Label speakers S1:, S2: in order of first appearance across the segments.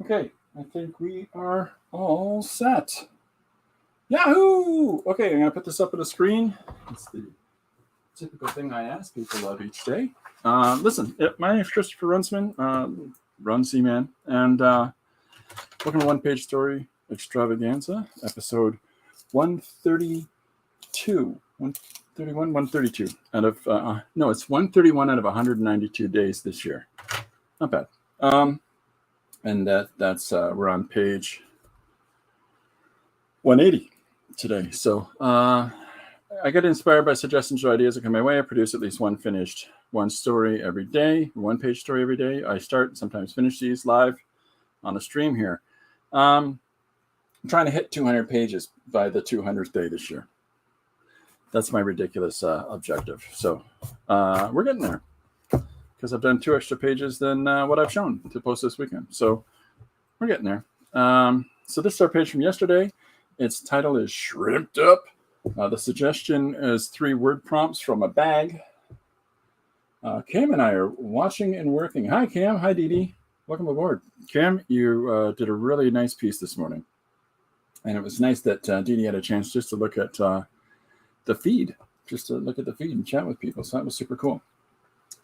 S1: Okay, I think we are all set. Yahoo! Okay, I'm going to put this up on the screen. It's the typical thing I ask people of each day. Listen, my name is Christopher Runsman, Run C-Man, and welcome to One Page Story Extravaganza, episode 132. 131, 132 out of, no, it's 131 out of 192 days this year. Not bad. And that's we're on page 180 today. So I get inspired by suggestions or ideas that come my way. I produce at least one story every day, one page story every day. I start and sometimes finish these live on a stream here. I'm trying to hit 200 pages by the 200th day this year. That's my ridiculous objective. So we're getting there, because I've done 2 extra pages than what I've shown to post this weekend. So we're getting there. So this is our page from yesterday. Its title is Shrimped Up. The suggestion is 3 word prompts from a bag. Cam and I are watching and working. Hi, Cam. Hi, Dee Dee. Welcome aboard. Cam, you did a really nice piece this morning. And it was nice that Dee Dee had a chance just to look at the feed, just to look at the feed and chat with people. So that was super cool.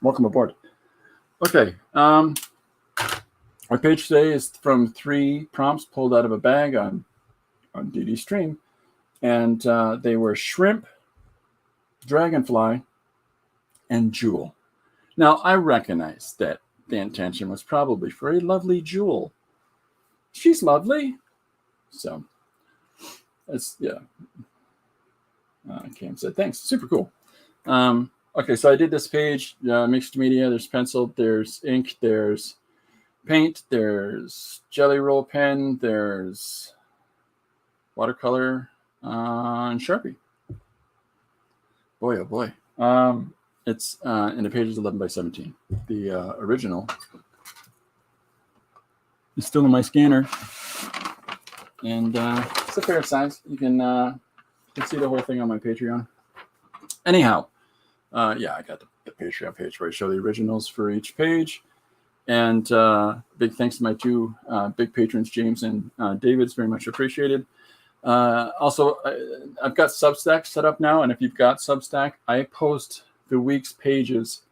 S1: Welcome aboard. Okay. Our page today is from 3 prompts pulled out of a bag on Dee Dee's stream. And they were shrimp, dragonfly, and jewel. Now, I recognize that the intention was probably for a lovely jewel. She's lovely. So, it's, yeah. Cam said, thanks. Super cool. Okay, so I did this page, mixed media. There's pencil, there's ink, there's paint, there's jelly roll pen, there's watercolor, and Sharpie. Boy, oh boy. It's in the pages 11 by 17. The original is still in my scanner. And it's a fair size. You can see the whole thing on my Patreon. Anyhow, yeah, I got the Patreon page where I show the originals for each page. And big thanks to my 2 big patrons, James and David. It's very much appreciated. Also, I've got Substack set up now. And if you've got Substack, I post the week's pages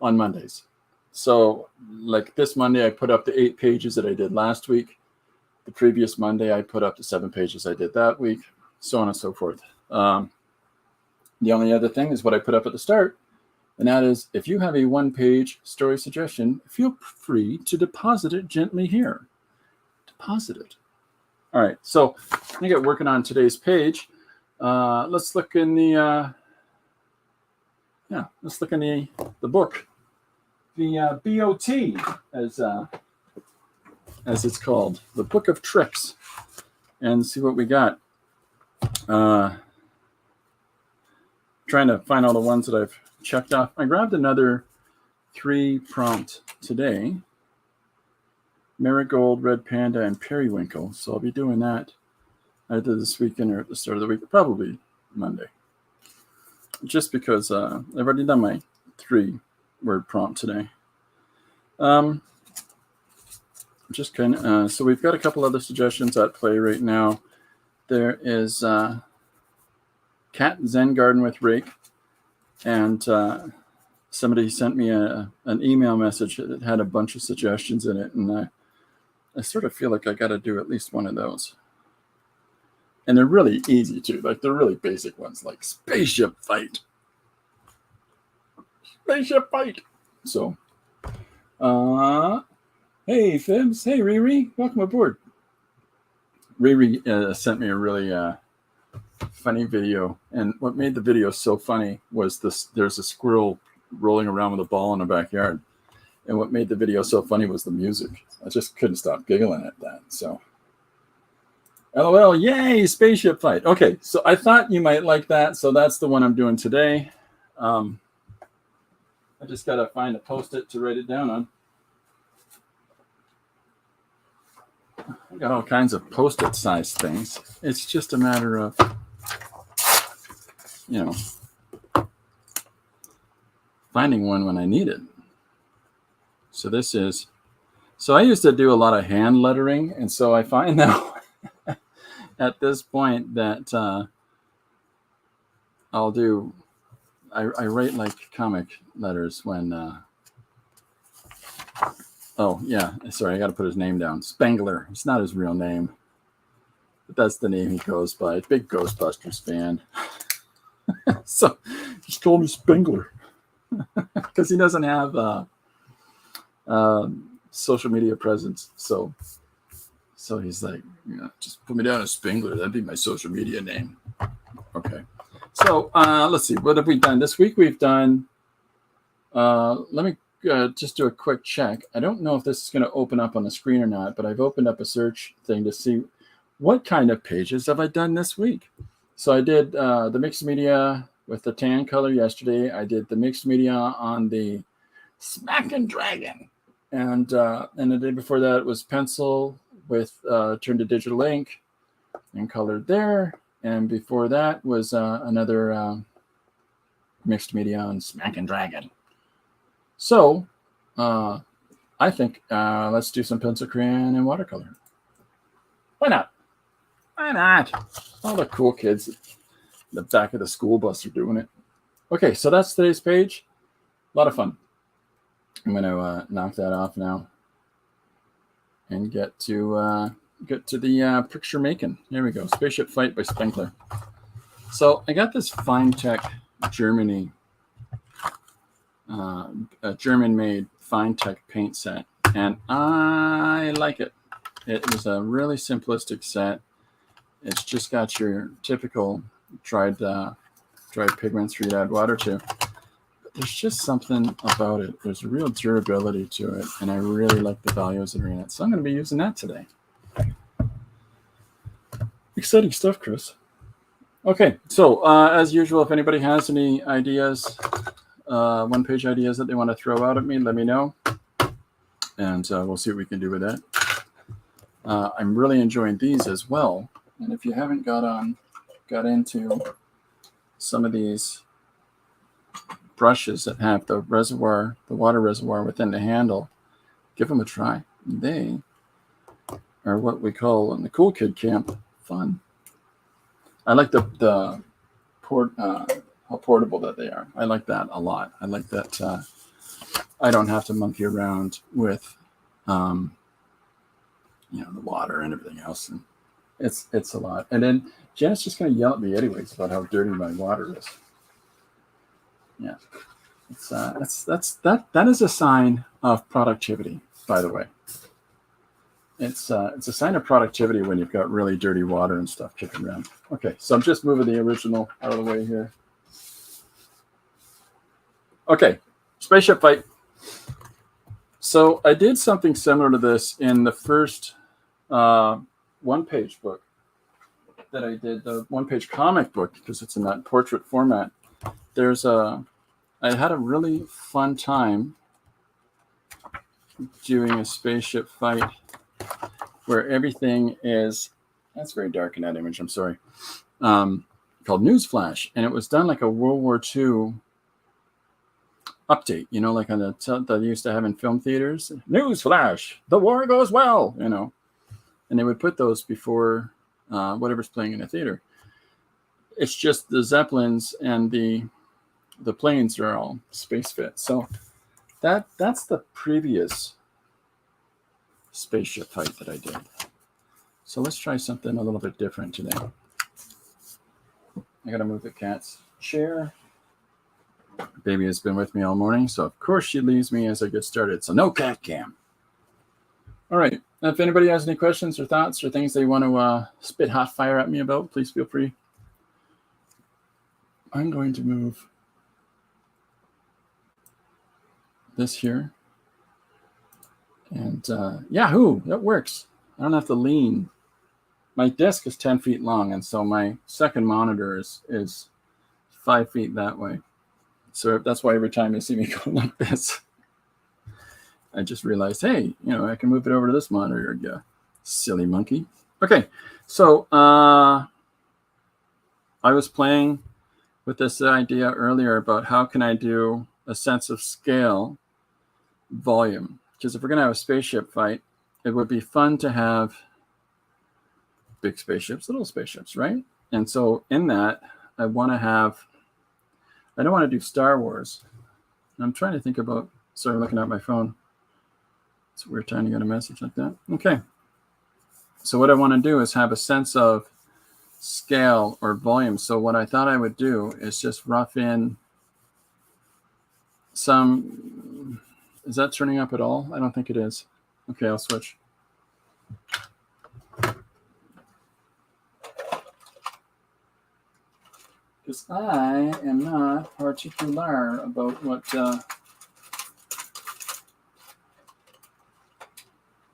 S1: on Mondays. So like this Monday, I put up the 8 pages that I did last week. The previous Monday, I put up the 7 pages I did that week, so on and so forth. The only other thing is what I put up at the start, and that is, if you have a 1-page story suggestion, feel free to deposit it gently here. Deposit it. All right, so I'm going to get working on today's page. Let's look in the the book, the BOT, as it's called, the Book of Tricks, and see what we got. Trying to find all the ones that I've checked off. I grabbed another 3 prompt today. Marigold, Red Panda, and Periwinkle. So I'll be doing that either this weekend or at the start of the week, probably Monday. Just because I've already done my 3-word prompt today. Just kind of, so we've got a couple other suggestions at play right now. There is Cat Zen Garden with Rake, and somebody sent me an email message that had a bunch of suggestions in it, and I sort of feel like I got to do at least one of those. And they're really easy too, like they're really basic ones, like spaceship fight. Spaceship fight. So, hey Fibs, hey Riri, welcome aboard. Riri sent me a really funny video, and what made the video so funny was there's a squirrel rolling around with a ball in the backyard, and what made the video so funny was the music. I just couldn't stop giggling at that. So LOL, yay, spaceship fight. Okay, so I thought you might like that, so that's the one I'm doing today. I just gotta find a post-it to write it down on. I got all kinds of post-it size things. It's just a matter of, finding one when I need it. So this is So I used to do a lot of hand lettering, and so I find now at this point that I write like comic letters when oh yeah, sorry, I got to put his name down. Spengler. It's not his real name, but that's the name he goes by. Big Ghostbusters fan. So just call me Spengler because he doesn't have social media presence. So he's like, just put me down as Spengler. That'd be my social media name. Okay. So let's see. What have we done this week? We've done. Let me just do a quick check. I don't know if this is going to open up on the screen or not, but I've opened up a search thing to see what kind of pages have I done this week. So I did the mixed media with the tan color yesterday. I did the mixed media on the Smack and Dragon, and the day before that was pencil with turned to digital ink and colored there. And before that was another mixed media on Smack and Dragon. So I think let's do some pencil crayon and watercolor. Why not? Why not? All the cool kids in the back of the school bus are doing it. Okay, so that's today's page. A lot of fun. I'm going to knock that off now and get to the picture making. There we go. Spaceship Fight by Spengler. So I got this Finetech Germany, a German-made Finetech paint set, and I like it. It was a really simplistic set. It's just got your typical dried pigments for you to add water to. But there's just something about it. There's a real durability to it, and I really like the values that are in it. So I'm going to be using that today. Exciting stuff, Chris. Okay, so as usual, if anybody has any ideas, one-page ideas that they want to throw out at me, let me know, and we'll see what we can do with that. I'm really enjoying these as well, and if you haven't got into some of these brushes that have the water reservoir within the handle, give them a try. They are what we call in the cool kid camp fun. I like how portable that they are. I like that a lot. I like that I don't have to monkey around with the water and everything else, and it's a lot. And then Janet's just going to yell at me anyways about how dirty my water is. Yeah, that is a sign of productivity, by the way. It's a sign of productivity when you've got really dirty water and stuff kicking around. Okay, so I'm just moving the original out of the way here. Okay, Spaceship Fight. So I did something similar to this in the first one-page book that I did, the one-page comic book, because it's in that portrait format. I had a really fun time doing a spaceship fight where everything is, that's very dark in that image, I'm sorry, called Newsflash. And it was done like a World War II update, like on that they used to have in film theaters. Newsflash, the war goes well, And they would put those before whatever's playing in the theater. It's just the Zeppelins and the planes are all space fit. So that's the previous spaceship fight that I did. So let's try something a little bit different today. I gotta move the cat's chair. Baby has been with me all morning, so of course she leaves me as I get started. So no cat cam. All right. If anybody has any questions or thoughts or things they want to spit hot fire at me about, please feel free. I'm going to move this here. And Yahoo, that works. I don't have to lean. My desk is 10 feet long, and so my second monitor is 5 feet that way. So that's why every time you see me go like this, I just realized, hey, I can move it over to this monitor, you silly monkey. Okay, so I was playing with this idea earlier about how can I do a sense of scale, volume. because if we're going to have a spaceship fight, it would be fun to have big spaceships, little spaceships, right? And so in that, I don't want to do Star Wars. I'm trying to think about, sorry, looking at my phone. It's a weird time to get a message like that. Okay. So what I want to do is have a sense of scale or volume. So what I thought I would do is just rough in some, is that turning up at all? I don't think it is. Okay, I'll switch. Because I am not particular about what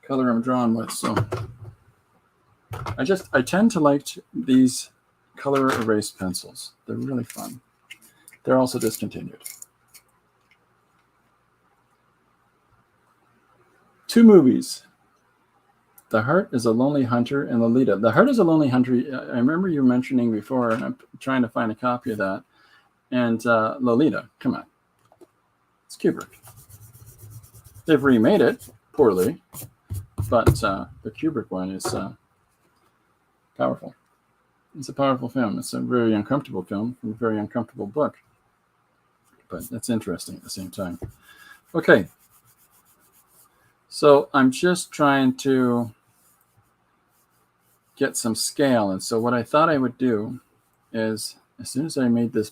S1: color I'm drawn with. So I tend to like these color erase pencils. They're really fun. They're also discontinued. 2 movies. The Heart is a Lonely Hunter and Lolita. The Heart is a Lonely Hunter. I remember you mentioning before, and I'm trying to find a copy of that. And Lolita, come on. It's Kubrick. They've remade it poorly, but the Kubrick one is powerful. It's a powerful film. It's a very uncomfortable film from a very uncomfortable book. But it's interesting at the same time. Okay. So I'm just trying to get some scale. And so what I thought I would do is, as soon as I made this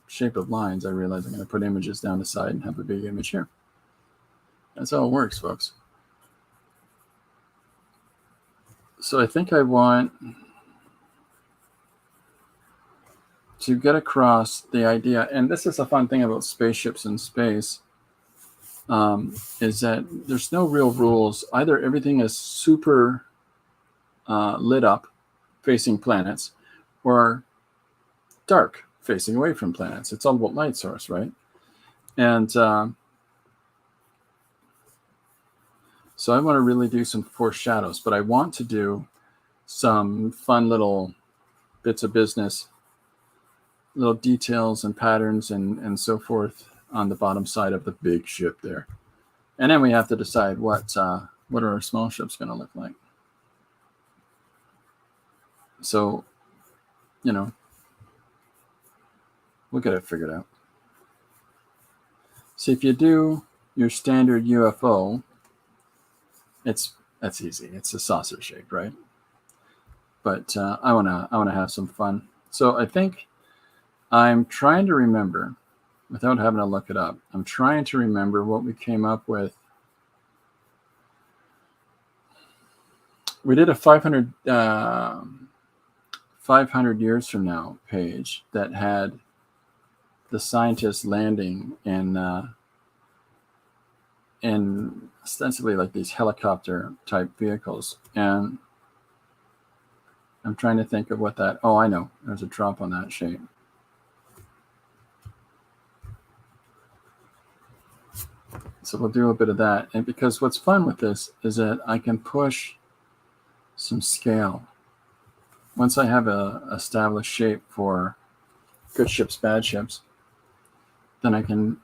S1: shape of lines, I realized I'm going to put images down the side and have a big image here. That's how it works, folks. So I think I want to get across the idea, and this is a fun thing about spaceships in space, is that there's no real rules. Either everything is super lit up facing planets, or dark facing away from planets. It's all about light source, right? And so I want to really do some foreshadows, but I want to do some fun little bits of business, little details and patterns and so forth on the bottom side of the big ship there. And then we have to decide what are our small ships going to look like. So, you know, we'll get it figured out. See, if you do your standard UFO, that's easy. It's a saucer shape, right? But I wanna have some fun. So I think I'm trying to remember, without having to look it up, I'm trying to remember what we came up with. We did a 500 years from now page that had the scientists landing in ostensibly like these helicopter type vehicles. And I'm trying to think of what that, oh, I know, there's a drop on that shape. So we'll do a bit of that. And because what's fun with this is that I can push some scale. Once I have a established shape for good ships, bad ships, then I can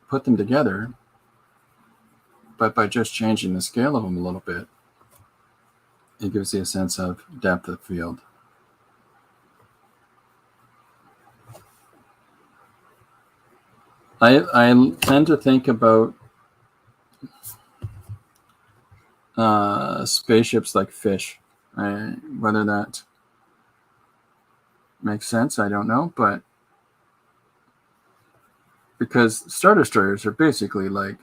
S1: put them together, but by just changing the scale of them a little bit, it gives you a sense of depth of field. I tend to think about spaceships like fish. Whether that makes sense, I don't know, but because Star Destroyers are basically like,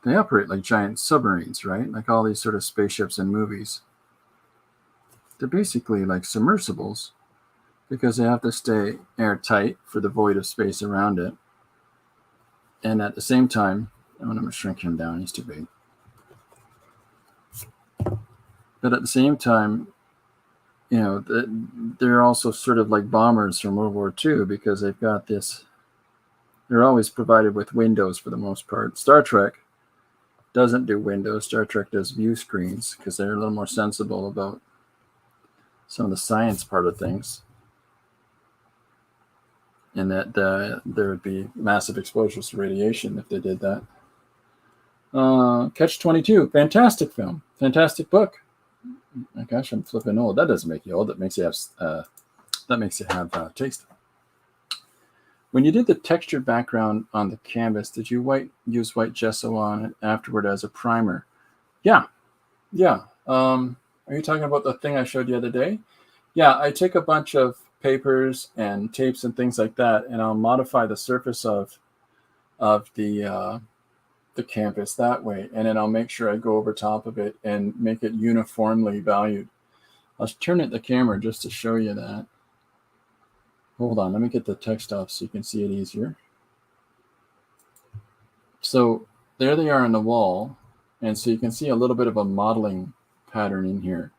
S1: they operate like giant submarines, right? Like all these sort of spaceships in movies. They're basically like submersibles because they have to stay airtight for the void of space around it. And at the same time, I'm going to shrink him down, he's too big. But at the same time, you know, they're also sort of like bombers from World War II because they've got this, they're always provided with windows for the most part. Star Trek doesn't do windows. Star Trek does view screens because they're a little more sensible about some of the science part of things. And that there would be massive exposures to radiation if they did that. Catch-22, fantastic film, fantastic book. Oh, gosh, I'm flipping old. That doesn't make you old. That makes you have taste. When you did the textured background on the canvas, did you use white gesso on it afterward as a primer? Yeah. Are you talking about the thing I showed you the other day? Yeah, I take a bunch of papers and tapes and things like that, and I'll modify the surface of the canvas that way, and then I'll make sure I go over top of it and make it uniformly valued. I'll turn it the camera just to show you that. Hold on, let me get the text off so you can see it easier. So there they are on the wall, and so you can see a little bit of a modeling pattern in here.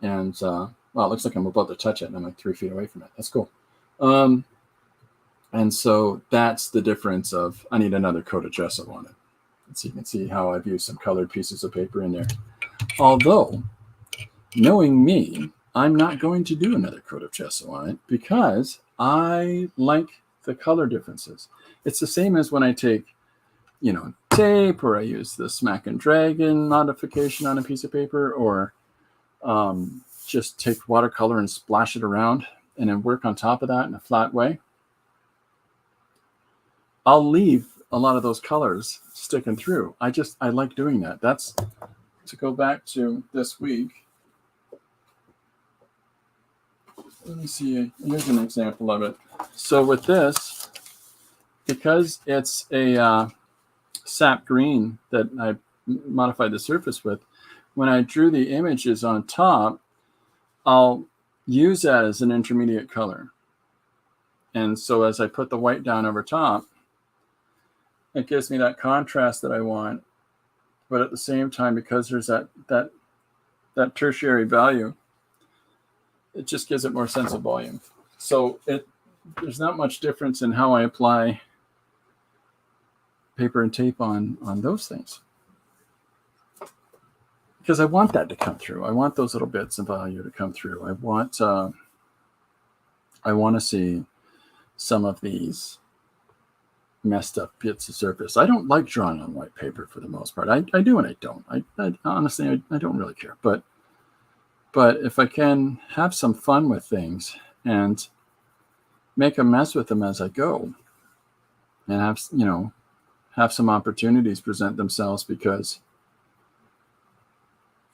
S1: And well, it looks like I'm about to touch it, and I'm like 3 feet away from it. That's cool. And so that's the difference of, I need another coat of gesso on it. And so you can see how I've used some colored pieces of paper in there. Although, knowing me, I'm not going to do another coat of gesso on it because I like the color differences. It's the same as when I take, tape, or I use the Smack and Dragon modification on a piece of paper, or just take watercolor and splash it around and then work on top of that in a flat way. I'll leave a lot of those colors sticking through. I like doing that. That's to go back to this week. Let me see. Here's an example of it. So with this, because it's a sap green that I modified the surface with, when I drew the images on top, I'll use that as an intermediate color. And so as I put the white down over top, it gives me that contrast that I want. But at the same time, because there's that tertiary value, it just gives it more sense of volume. So there's not much difference in how I apply paper and tape on those things, because I want that to come through. I want those little bits of value to come through. I want to see some of these messed up bits of surface. I don't like drawing on white paper for the most part. I do and I don't. I honestly, I don't really care. But if I can have some fun with things and make a mess with them as I go, and have some opportunities present themselves, because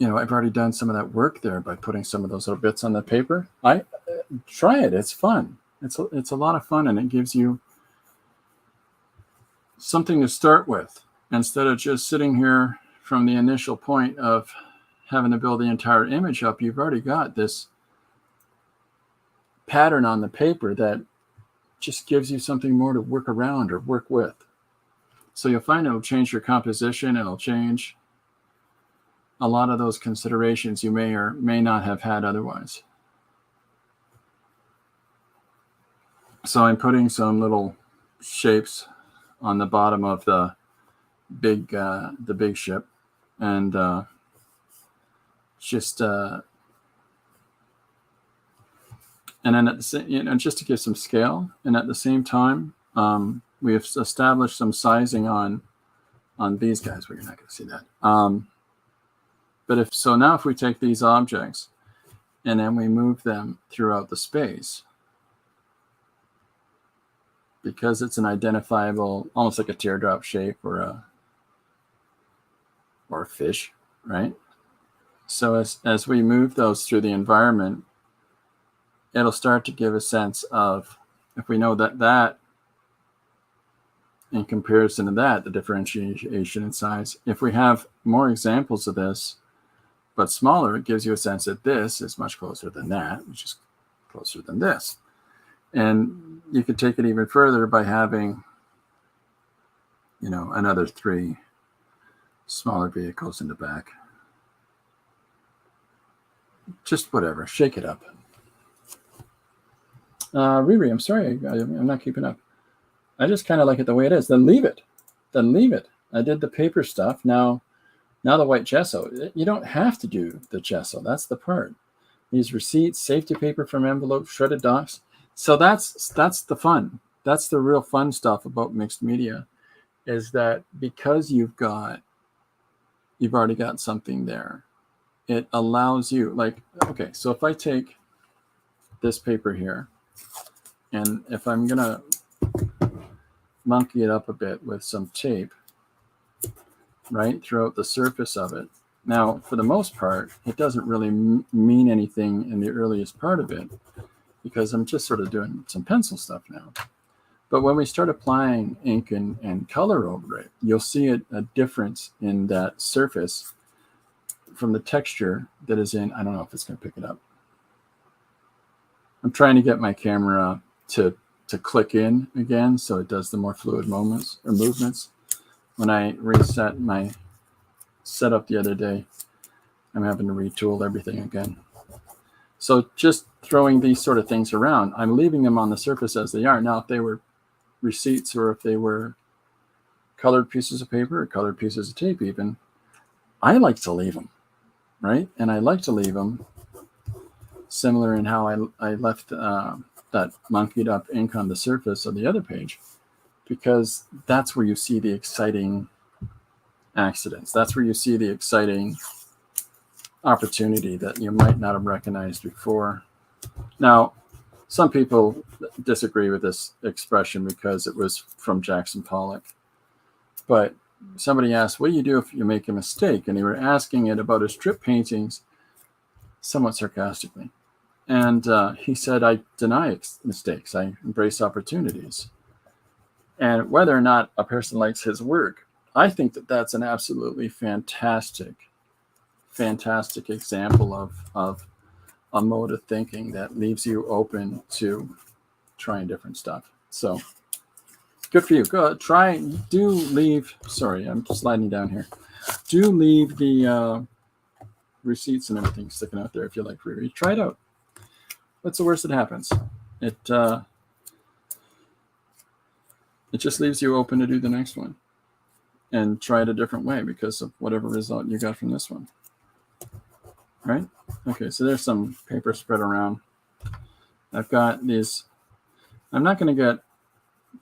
S1: I've already done some of that work there by putting some of those little bits on the paper. I try it. It's fun. It's a lot of fun, and it gives you something to start with instead of just sitting here from the initial point of having to build the entire image up. You've already got this pattern on the paper that just gives you something more to work around or work with. So you'll find it'll change your composition. It'll change a lot of those considerations you may or may not have had otherwise. So I'm putting some little shapes on the bottom of the big ship, and and then at the same, just to give some scale, and at the same time, we have established some sizing on these guys, but you're not going to see that. But if we take these objects and then we move them throughout the space, because it's an identifiable, almost like a teardrop shape or a fish, right? So as we move those through the environment, it'll start to give a sense of, if we know that in comparison to that, the differentiation in size. If we have more examples of this, but smaller, it gives you a sense that this is much closer than that, which is closer than this. And you could take it even further by having, another 3 smaller vehicles in the back. Just whatever, shake it up. Riri, I'm sorry, I'm not keeping up. I just kind of like it the way it is. Then leave it. I did the paper stuff. Now the white gesso. You don't have to do the gesso. That's the part. These receipts, safety paper from envelopes, shredded docs. So that's the fun. That's the real fun stuff about mixed media. is that because you've already got something there, it allows you, like, okay, so if I take this paper here, and if I'm gonna monkey it up a bit with some tape, right, throughout the surface of it. Now, for the most part, it doesn't really mean anything in the earliest part of it, because I'm just sort of doing some pencil stuff now. But when we start applying ink and color over it, you'll see a difference in that surface from the texture that is in. I don't know if it's going to pick it up. I'm trying to get my camera to click in again so it does the more fluid movements. When I reset my setup the other day, I'm having to retool everything again. So just throwing these sort of things around, I'm leaving them on the surface as they are. Now, if they were receipts or if they were colored pieces of paper or colored pieces of tape even, I like to leave them, right? And I like to leave them similar in how I left that monkeyed up ink on the surface of the other page, because that's where you see the exciting accidents. That's where you see the exciting opportunity that you might not have recognized before. Now, some people disagree with this expression because it was from Jackson Pollock. But somebody asked, what do you do if you make a mistake? And they were asking it about his strip paintings, somewhat sarcastically. And he said, I deny mistakes. I embrace opportunities. And whether or not a person likes his work, I think that that's an absolutely fantastic example of a mode of thinking that leaves you open to trying different stuff. So good for you. Go leave. Sorry, I'm sliding down here. Do leave the receipts and everything sticking out there if you like reread. Try it out. What's the worst that happens? It just leaves you open to do the next one and try it a different way because of whatever result you got from this one. Right? Okay, so there's some paper spread around. I've got these. I'm not going to get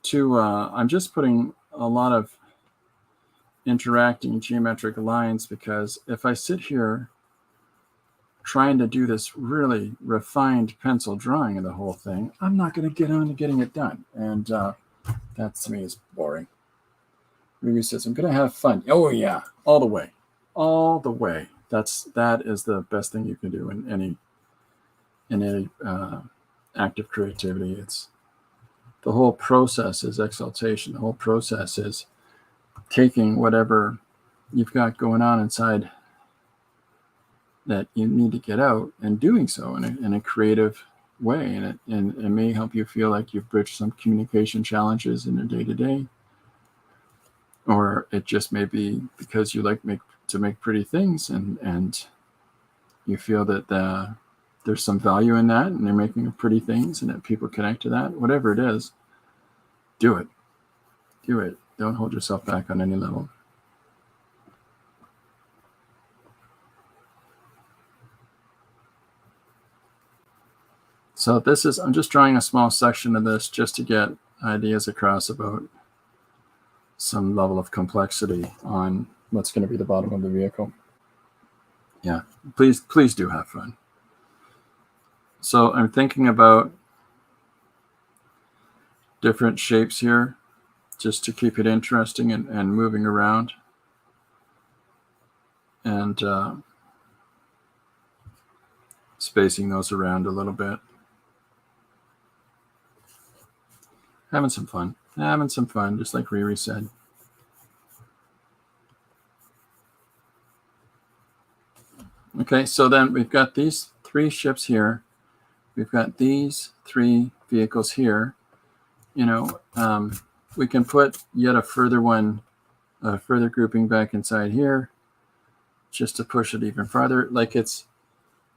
S1: too, I'm just putting a lot of interacting geometric lines, because if I sit here trying to do this really refined pencil drawing of the whole thing, I'm not going to get on to getting it done. And that to me is boring. Ruby says, I'm going to have fun. Oh yeah, all the way. All the way. That is the best thing you can do in any act of creativity. It's the whole process is exaltation. The whole process is taking whatever you've got going on inside that you need to get out and doing so in a creative way. And it may help you feel like you've bridged some communication challenges in your day-to-day. Or it just may be because you like to make pretty things and you feel that there's some value in that and they're making pretty things and that people connect to that. Whatever it is, do it. Do it. Don't hold yourself back on any level. So I'm just drawing a small section of this just to get ideas across about some level of complexity on what's going to be the bottom of the vehicle. Yeah, please do have fun. So I'm thinking about different shapes here just to keep it interesting and moving around. And spacing those around a little bit. Having some fun, just like Riri said. Okay, so then we've got these 3 ships here. We've got these 3 vehicles here. We can put yet a further grouping back inside here, just to push it even farther. Like it's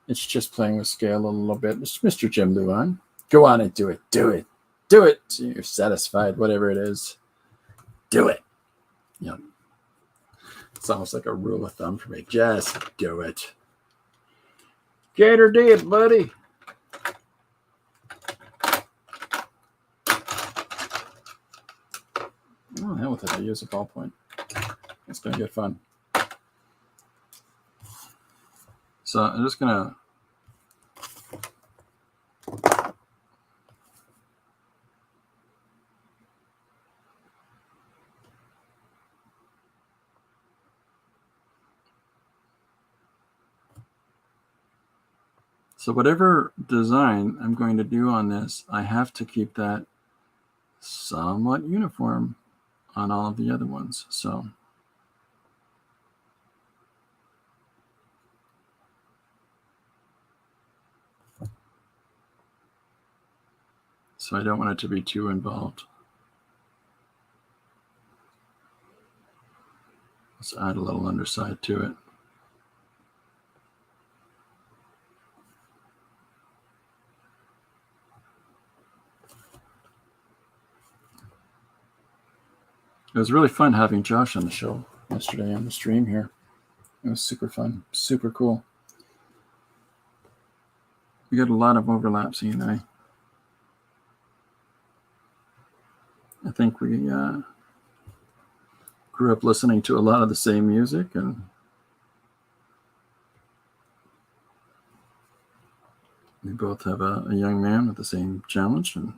S1: just playing with scale a little bit. Mr. Jim Luan, go on and do it. Do it. Do it. So you're satisfied, whatever it is. Do it. It's almost like a rule of thumb for me. Just do it. Gator did, buddy. Oh, hell with it. I use a ballpoint. It's going to get fun. So I'm just going to so whatever design I'm going to do on this, I have to keep that somewhat uniform on all of the other ones. So I don't want it to be too involved. Let's add a little underside to it. It was really fun having Josh on the show yesterday on the stream here. It was super fun, super cool. We got a lot of overlaps, he and I. I think we grew up listening to a lot of the same music, and we both have a young man with the same challenge. And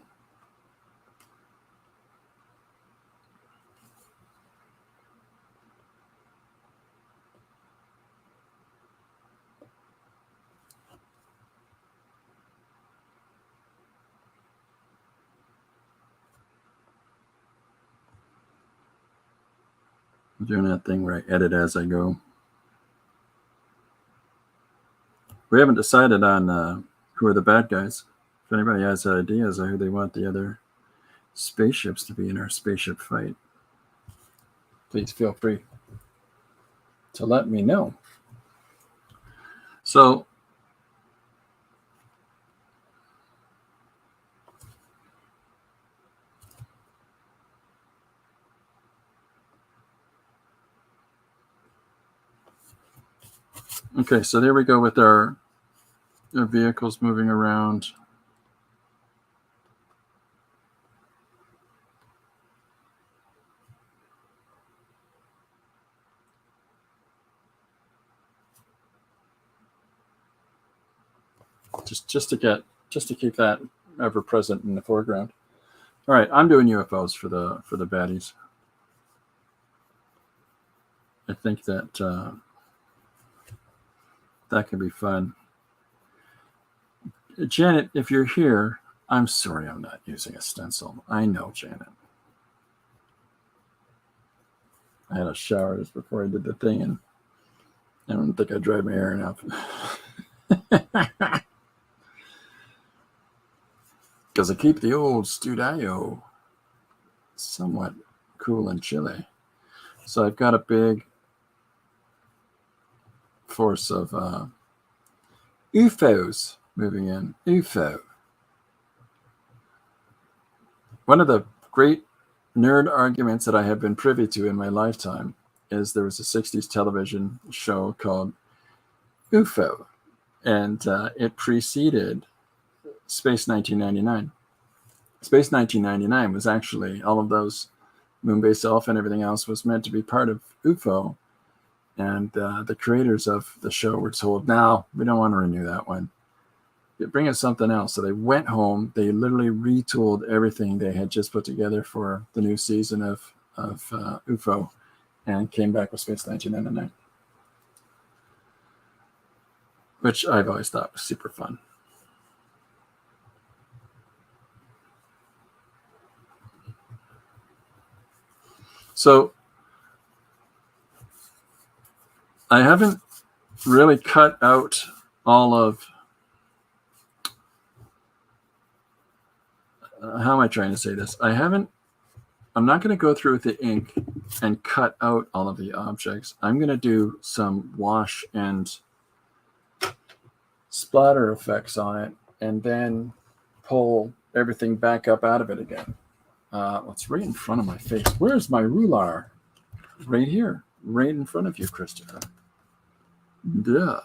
S1: I'm doing that thing where I edit as I go. We haven't decided on who are the bad guys. If anybody has ideas on who they want the other spaceships to be in our spaceship fight, please feel free to let me know. So okay, so there we go with our vehicles moving around. Just to keep that ever present in the foreground. All right, I'm doing UFOs for the baddies. I think that that can be fun. Janet, if you're here, I'm sorry I'm not using a stencil. I know, Janet. I had a shower just before I did the thing, and I don't think I dried my hair enough. Because I keep the old studio somewhat cool and chilly. So I've got a big force of UFOs moving in. UFO. One of the great nerd arguments that I have been privy to in my lifetime is there was a 60s television show called UFO, and it preceded Space 1999. Space 1999 was actually, all of those Moonbase Alpha and everything else was meant to be part of UFO, and the creators of the show were told, no, we don't want to renew that one. Bring us something else. So they went home. They literally retooled everything they had just put together for the new season of UFO, and came back with Space 1999, which I've always thought was super fun. So I haven't really cut out all of how am I trying to say this? I'm not going to go through with the ink and cut out all of the objects. I'm going to do some wash and splatter effects on it, and then pull everything back up out of it again. It's right in front of my face. Where's my ruler? Right here, right in front of you, Christopher. Duh.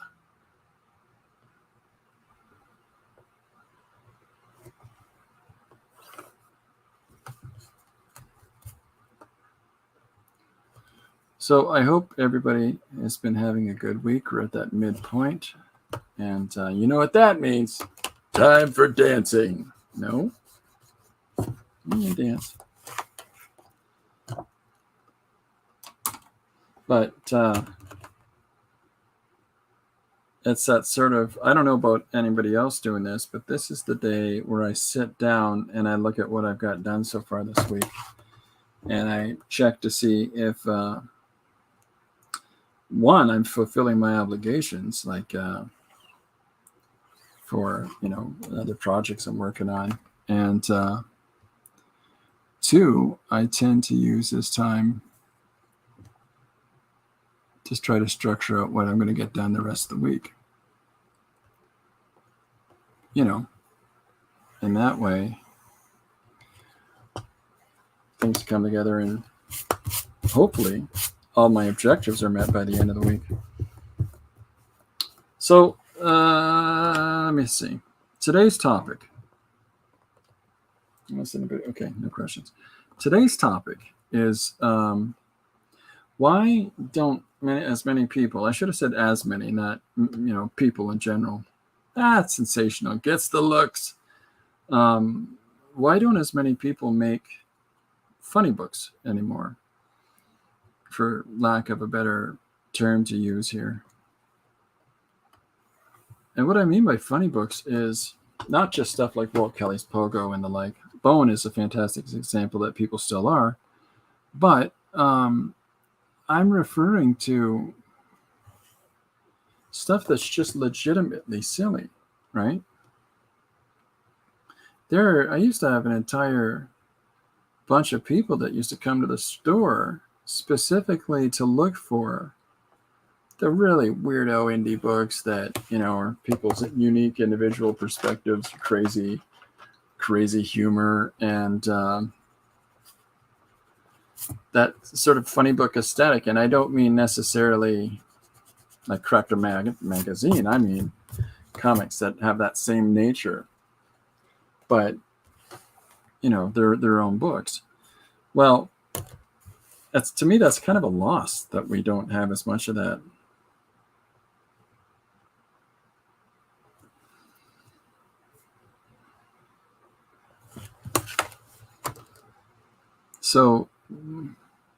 S1: So I hope everybody has been having a good week. We're at that midpoint. And you know what that means. Time for dancing. No? You can dance. But it's that sort of, I don't know about anybody else doing this, but this is the day where I sit down and I look at what I've got done so far this week. And I check to see if, one, I'm fulfilling my obligations, like for, other projects I'm working on. And two, I tend to use this time to try to structure out what I'm going to get done the rest of the week. In that way, things come together and hopefully all my objectives are met by the end of the week. So let me see. Today's topic. Okay, no questions. Today's topic is why don't as many people, I should have said as many, not people in general. That's sensational. Gets the looks. Why don't as many people make funny books anymore? For lack of a better term to use here. And what I mean by funny books is not just stuff like Walt Kelly's Pogo and the like. Bone is a fantastic example that people still are. But I'm referring to stuff that's just legitimately silly, right? I used to have an entire bunch of people that used to come to the store specifically to look for the really weirdo indie books that, are people's unique individual perspectives, crazy humor, and that sort of funny book aesthetic. And I don't mean necessarily like Cracker magazine. I mean comics that have that same nature, but they're their own books. Well, to me that's kind of a loss that we don't have as much of that. So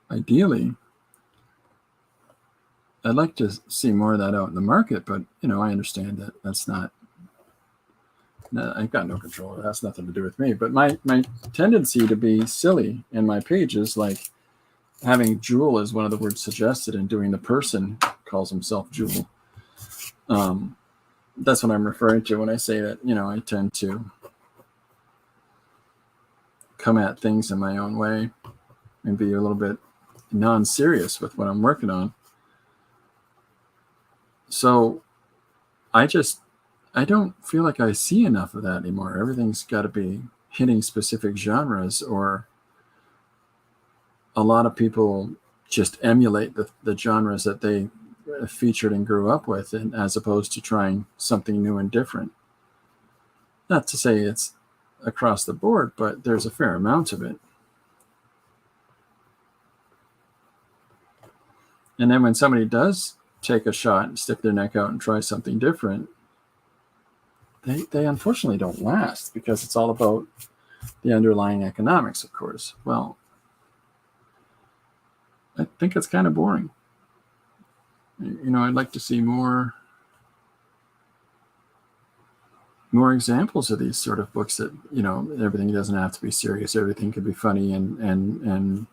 S1: ideally, I'd like to see more of that out in the market, but I understand that that's not. I've got no control. It has nothing to do with me. But my tendency to be silly in my pages, like having Jewel as one of the words suggested, and doing the person calls himself Jewel. That's what I'm referring to when I say that, I tend to come at things in my own way and be a little bit non-serious with what I'm working on. So I don't feel like I see enough of that anymore. Everything's got to be hitting specific genres, or a lot of people just emulate the genres that they featured and grew up with, and as opposed to trying something new and different. Not to say it's across the board, but there's a fair amount of it. And then when somebody does take a shot and stick their neck out and try something different, they unfortunately don't last, because it's all about the underlying economics, of course. Well, I think it's kind of boring. I'd like to see more examples of these sort of books that, everything doesn't have to be serious. Everything could be funny and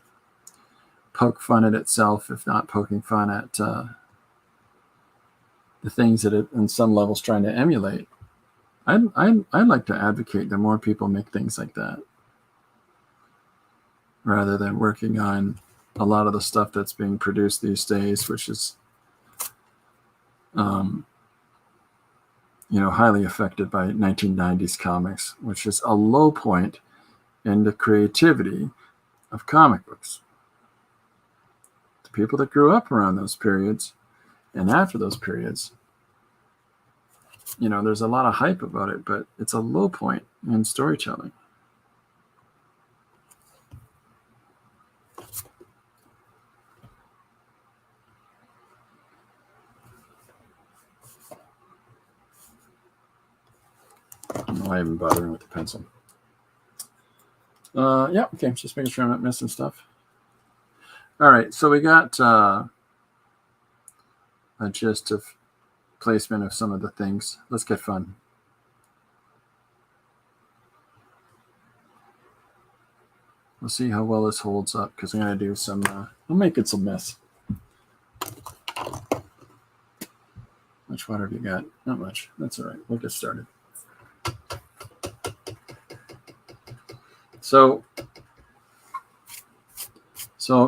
S1: poke fun at itself, if not poking fun at the things that it, in some levels, trying to emulate. I'd like to advocate that more people make things like that, rather than working on a lot of the stuff that's being produced these days, which is highly affected by 1990s comics, which is a low point in the creativity of comic books. The people that grew up around those periods and after those periods, there's a lot of hype about it, but it's a low point in storytelling. why I'm bothering with the pencil. Yeah, okay, just making sure I'm not missing stuff. All right, so we got a gist of placement of some of the things. Let's get fun. We'll see how well this holds up, because I'm going to do some, I'm making some mess. How much water have you got? Not much. That's all right. We'll get started. So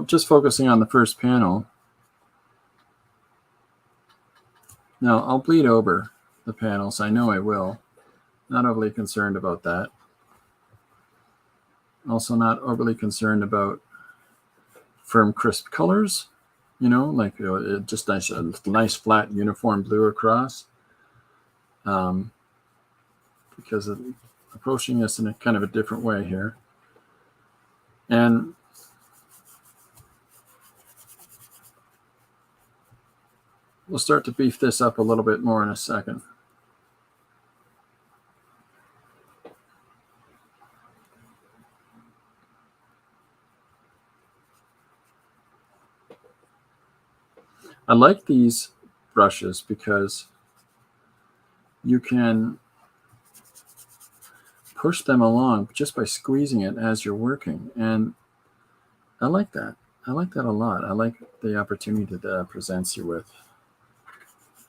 S1: just focusing on the first panel. Now, I'll bleed over the panels. I know I will. Not overly concerned about that. Also not overly concerned about firm, crisp colors. You know, like just nice, a nice flat uniform blue across. Because of approaching this in a kind of a different way here. And we'll start to beef this up a little bit more in a second. I like these brushes because you can push them along just by squeezing it as you're working. And I like that. I like that a lot. I like the opportunity that presents you with.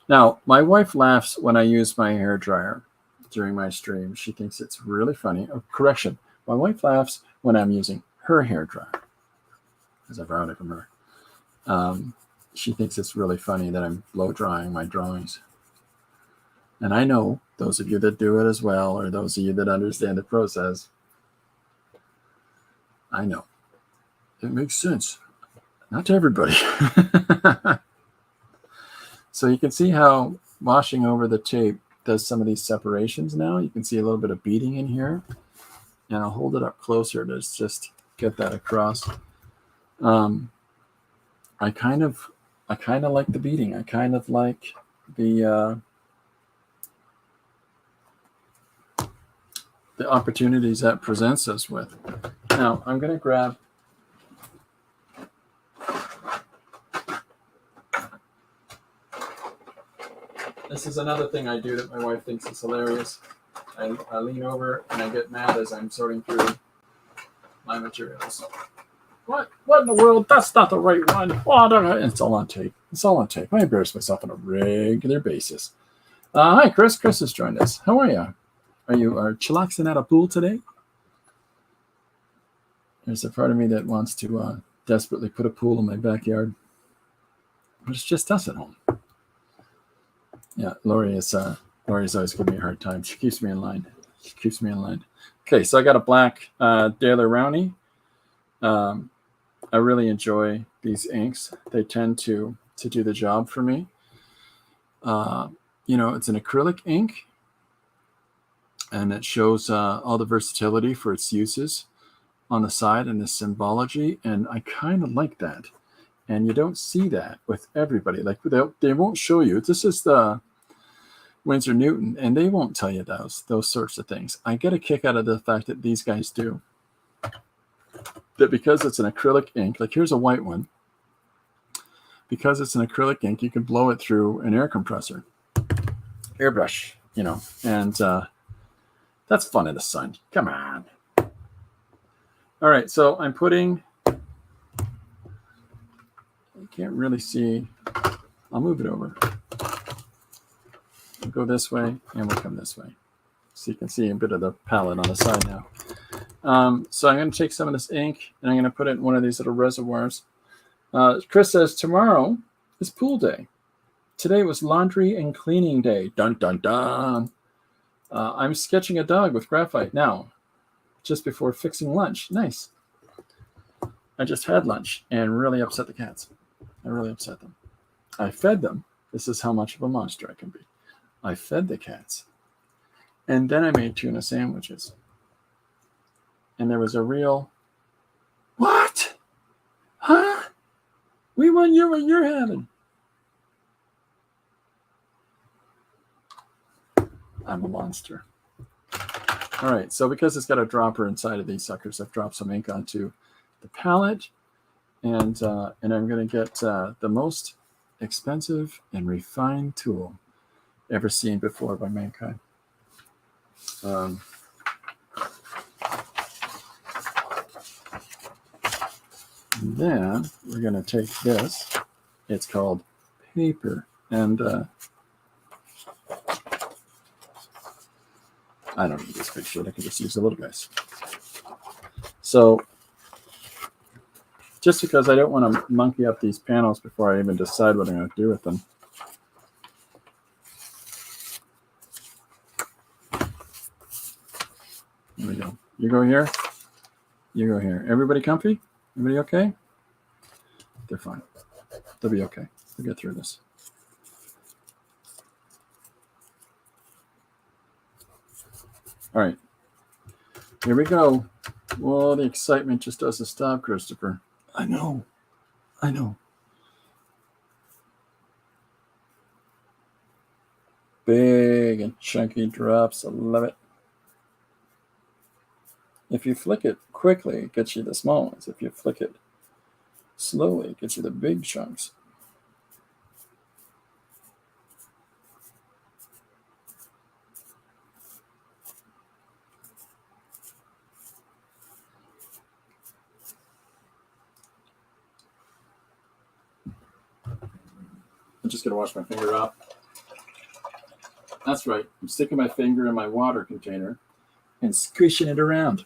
S1: Now, my wife laughs when I use my hair dryer during my stream. She thinks it's really funny. Oh, correction. My wife laughs when I'm using her hair dryer, because I borrowed it from her. She thinks it's really funny that I'm blow drying my drawings. And I know those of you that do it as well, or those of you that understand the process, I know. It makes sense. Not to everybody. So you can see how washing over the tape does some of these separations now. You can see a little bit of beading in here. And I'll hold it up closer to just get that across. I kind of like the beading. I kind of like the opportunities that presents us with. Now I'm going to grab this is another thing I do that my wife thinks is hilarious. I lean over and I get mad as I'm sorting through my materials. What in the world? That's not the right one. Oh, it's all on tape. It's all on tape. I embarrass myself on a regular basis. Hi, Chris. Chris has joined us. How are you? Are you chillaxing at a pool today? There's a part of me that wants to desperately put a pool in my backyard. But it's just us at home. Yeah, Lori's always giving me a hard time. She keeps me in line. Okay, so I got a black Daler Rowney. I really enjoy these inks. They tend to do the job for me. It's an acrylic ink, and it shows all the versatility for its uses on the side and the symbology, and I kind of like that. And you don't see that with everybody. Like they won't show you. This is the Winsor Newton, and they won't tell you those sorts of things. I get a kick out of the fact that these guys do. That because it's an acrylic ink, like here's a white one. Because it's an acrylic ink, you can blow it through an air compressor, airbrush, and that's fun in the sun. Come on. All right, so I'm putting. You can't really see. I'll move it over. We'll go this way, and we'll come this way. So you can see a bit of the palette on the side now. So I'm going to take some of this ink, and I'm going to put it in one of these little reservoirs. Chris says, tomorrow is pool day. Today was laundry and cleaning day. Dun, dun, dun. I'm sketching a dog with graphite now, just before fixing lunch. Nice. I just had lunch and really upset the cats. I really upset them. I fed them. This is how much of a monster I can be. I fed the cats. And then I made tuna sandwiches. And there was a real, what? Huh? We want you what you're having. I'm a monster. All right, so because it's got a dropper inside of these suckers, I've dropped some ink onto the palette, and I'm going to get the most expensive and refined tool ever seen before by mankind. Then we're going to take this. It's called paper, and I don't need this big shit. I can just use the little guys. So just because I don't want to monkey up these panels before I even decide what I'm going to do with them. There we go. You go here. You go here. Everybody comfy? Everybody okay? They're fine. They'll be okay. We'll get through this. All right. Here we go. Well, the excitement just doesn't stop, Christopher. I know. I know. Big and chunky drops. I love it. If you flick it quickly, it gets you the small ones. If you flick it slowly, it gets you the big chunks. I'm just going to wash my finger off. That's right. I'm sticking my finger in my water container and squishing it around.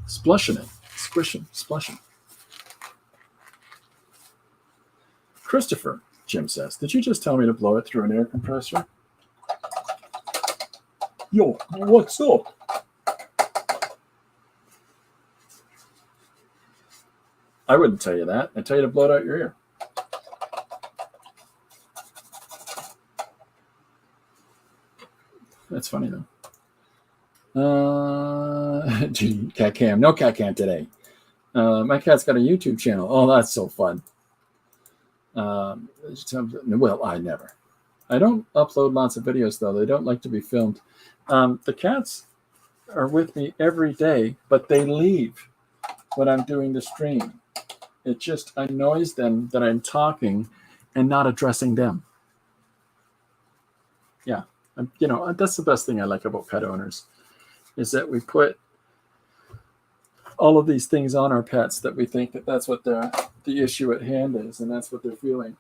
S1: Splushing it. Squishing. Splushing. Christopher, Jim says, did you just tell me to blow it through an air compressor? Yo, what's up? I wouldn't tell you that. I'd tell you to blow it out your ear. That's funny, though. Cat cam. No cat cam today. My cat's got a YouTube channel. Oh, that's so fun. Well, I never. I don't upload lots of videos, though. They don't like to be filmed. The cats are with me every day, but they leave when I'm doing the stream. It just annoys them that I'm talking and not addressing them. Yeah. That's the best thing I like about pet owners, is that we put all of these things on our pets that we think that that's what the issue at hand is, and that's what they're feeling.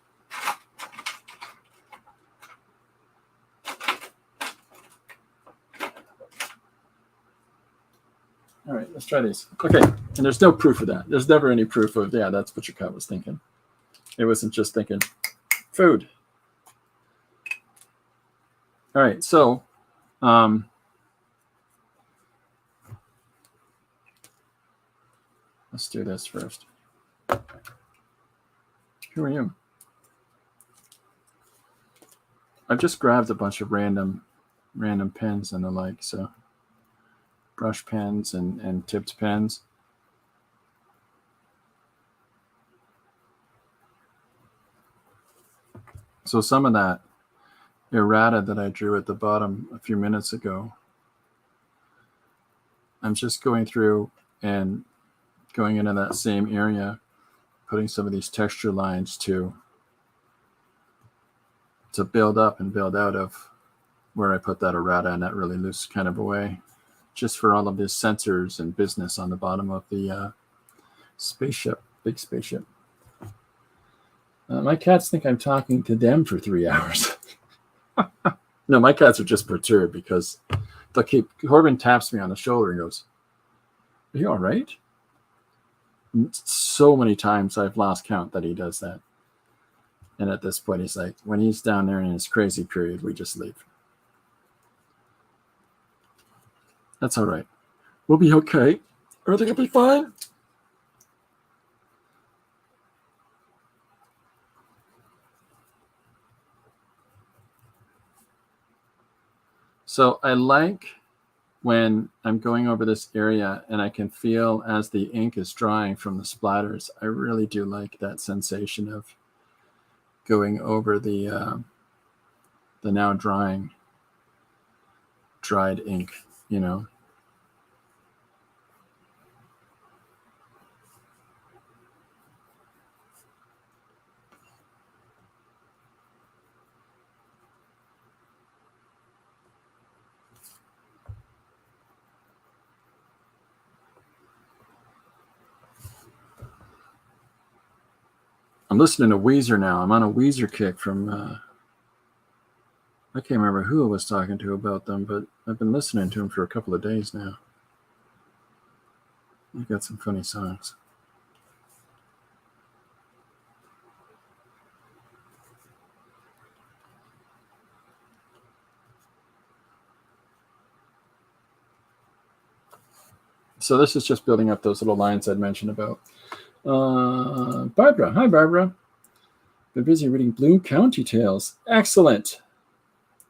S1: All right, let's try these. Okay, and there's no proof of that. There's never any proof of, yeah, that's what your cat was thinking. It wasn't just thinking food. All right, so let's do this first. Who are you? I've just grabbed a bunch of random pens and the like, so brush pens and tipped pens. So some of that errata that I drew at the bottom a few minutes ago, I'm just going through and going into that same area, putting some of these texture lines to build up and build out of where I put that errata in that really loose kind of a way, just for all of these sensors and business on the bottom of the spaceship, big spaceship. My cats think I'm talking to them for 3 hours. No, my cats are just perturbed because Corbin taps me on the shoulder and goes, "Are you all right?" So many times I've lost count that he does that. And at this point, he's like, when he's down there in his crazy period, we just leave. That's all right. We'll be okay. Everything will be fine. So I like when I'm going over this area and I can feel as the ink is drying from the splatters. I really do like that sensation of going over the now drying dried ink, you know. I'm listening to Weezer now. I'm on a Weezer kick from, I can't remember who I was talking to about them, but I've been listening to them for a couple of days now. They've got some funny songs. So this is just building up those little lines I'd mentioned about. Barbara. Hi, Barbara. Been busy reading Blue County Tales. Excellent.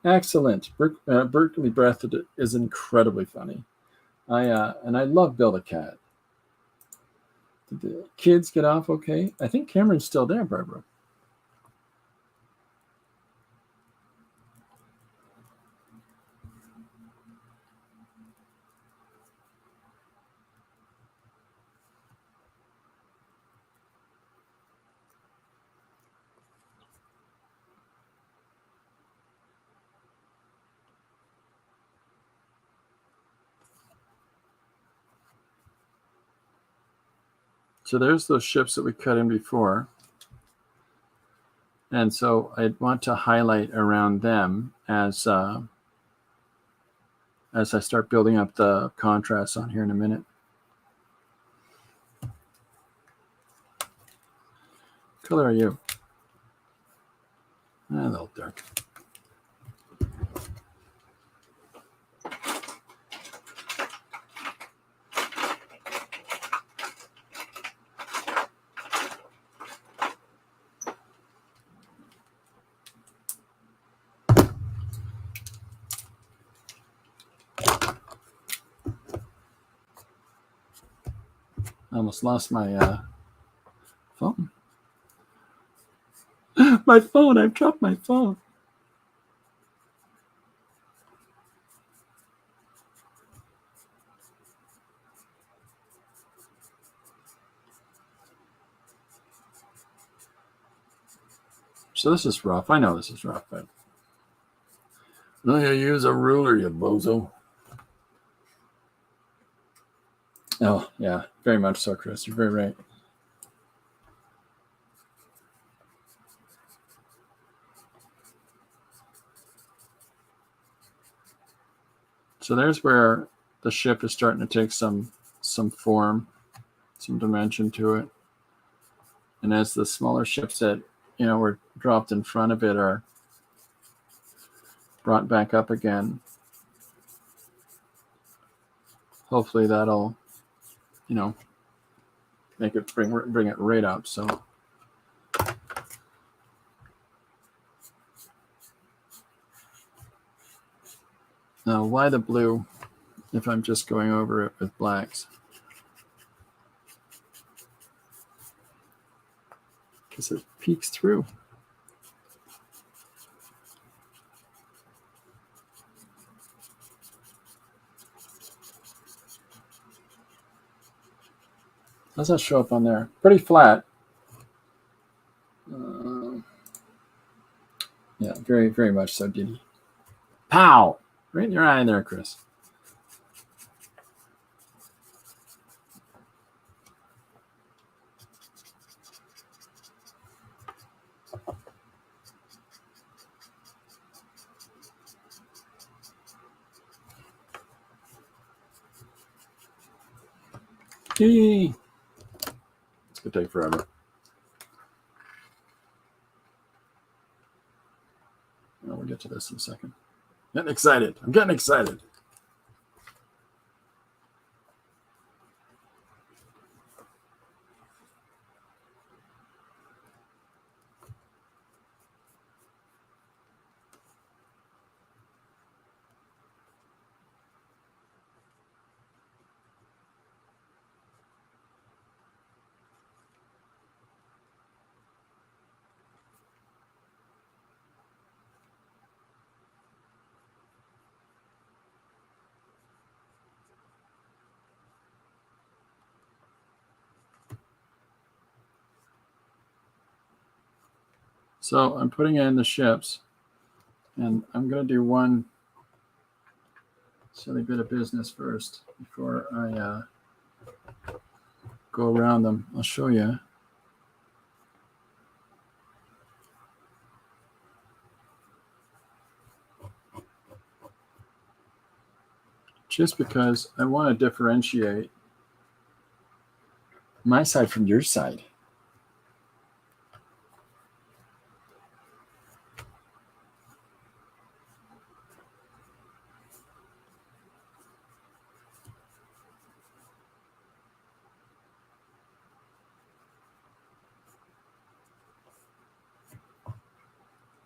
S1: Excellent. Berkeley Breath is incredibly funny. And I love Bill the Cat. Did the kids get off okay? I think Cameron's still there, Barbara. So there's those ships that we cut in before. And so I want to highlight around them as I start building up the contrast on here in a minute. What color are you? A little dark. I almost lost my phone. My phone! I've dropped my phone. So this is rough. I know this is rough, but no, you use a ruler, you bozo. Oh, yeah, very much so, Chris. You're very right. So there's where the ship is starting to take some form, some dimension to it. And as the smaller ships that, were dropped in front of it are brought back up again, hopefully that'll, make it bring it right up. So now, why the blue if I'm just going over it with blacks? Because it peeks through. How's that show up on there? Pretty flat. Yeah, very, very much so, Diddy. Pow! Right in your eye there, Chris. Yay! It's going to take forever. We'll get to this in a second. Getting excited. I'm getting excited. So I'm putting in the ships, and I'm going to do one silly bit of business first before I go around them. I'll show you. Just because I want to differentiate my side from your side.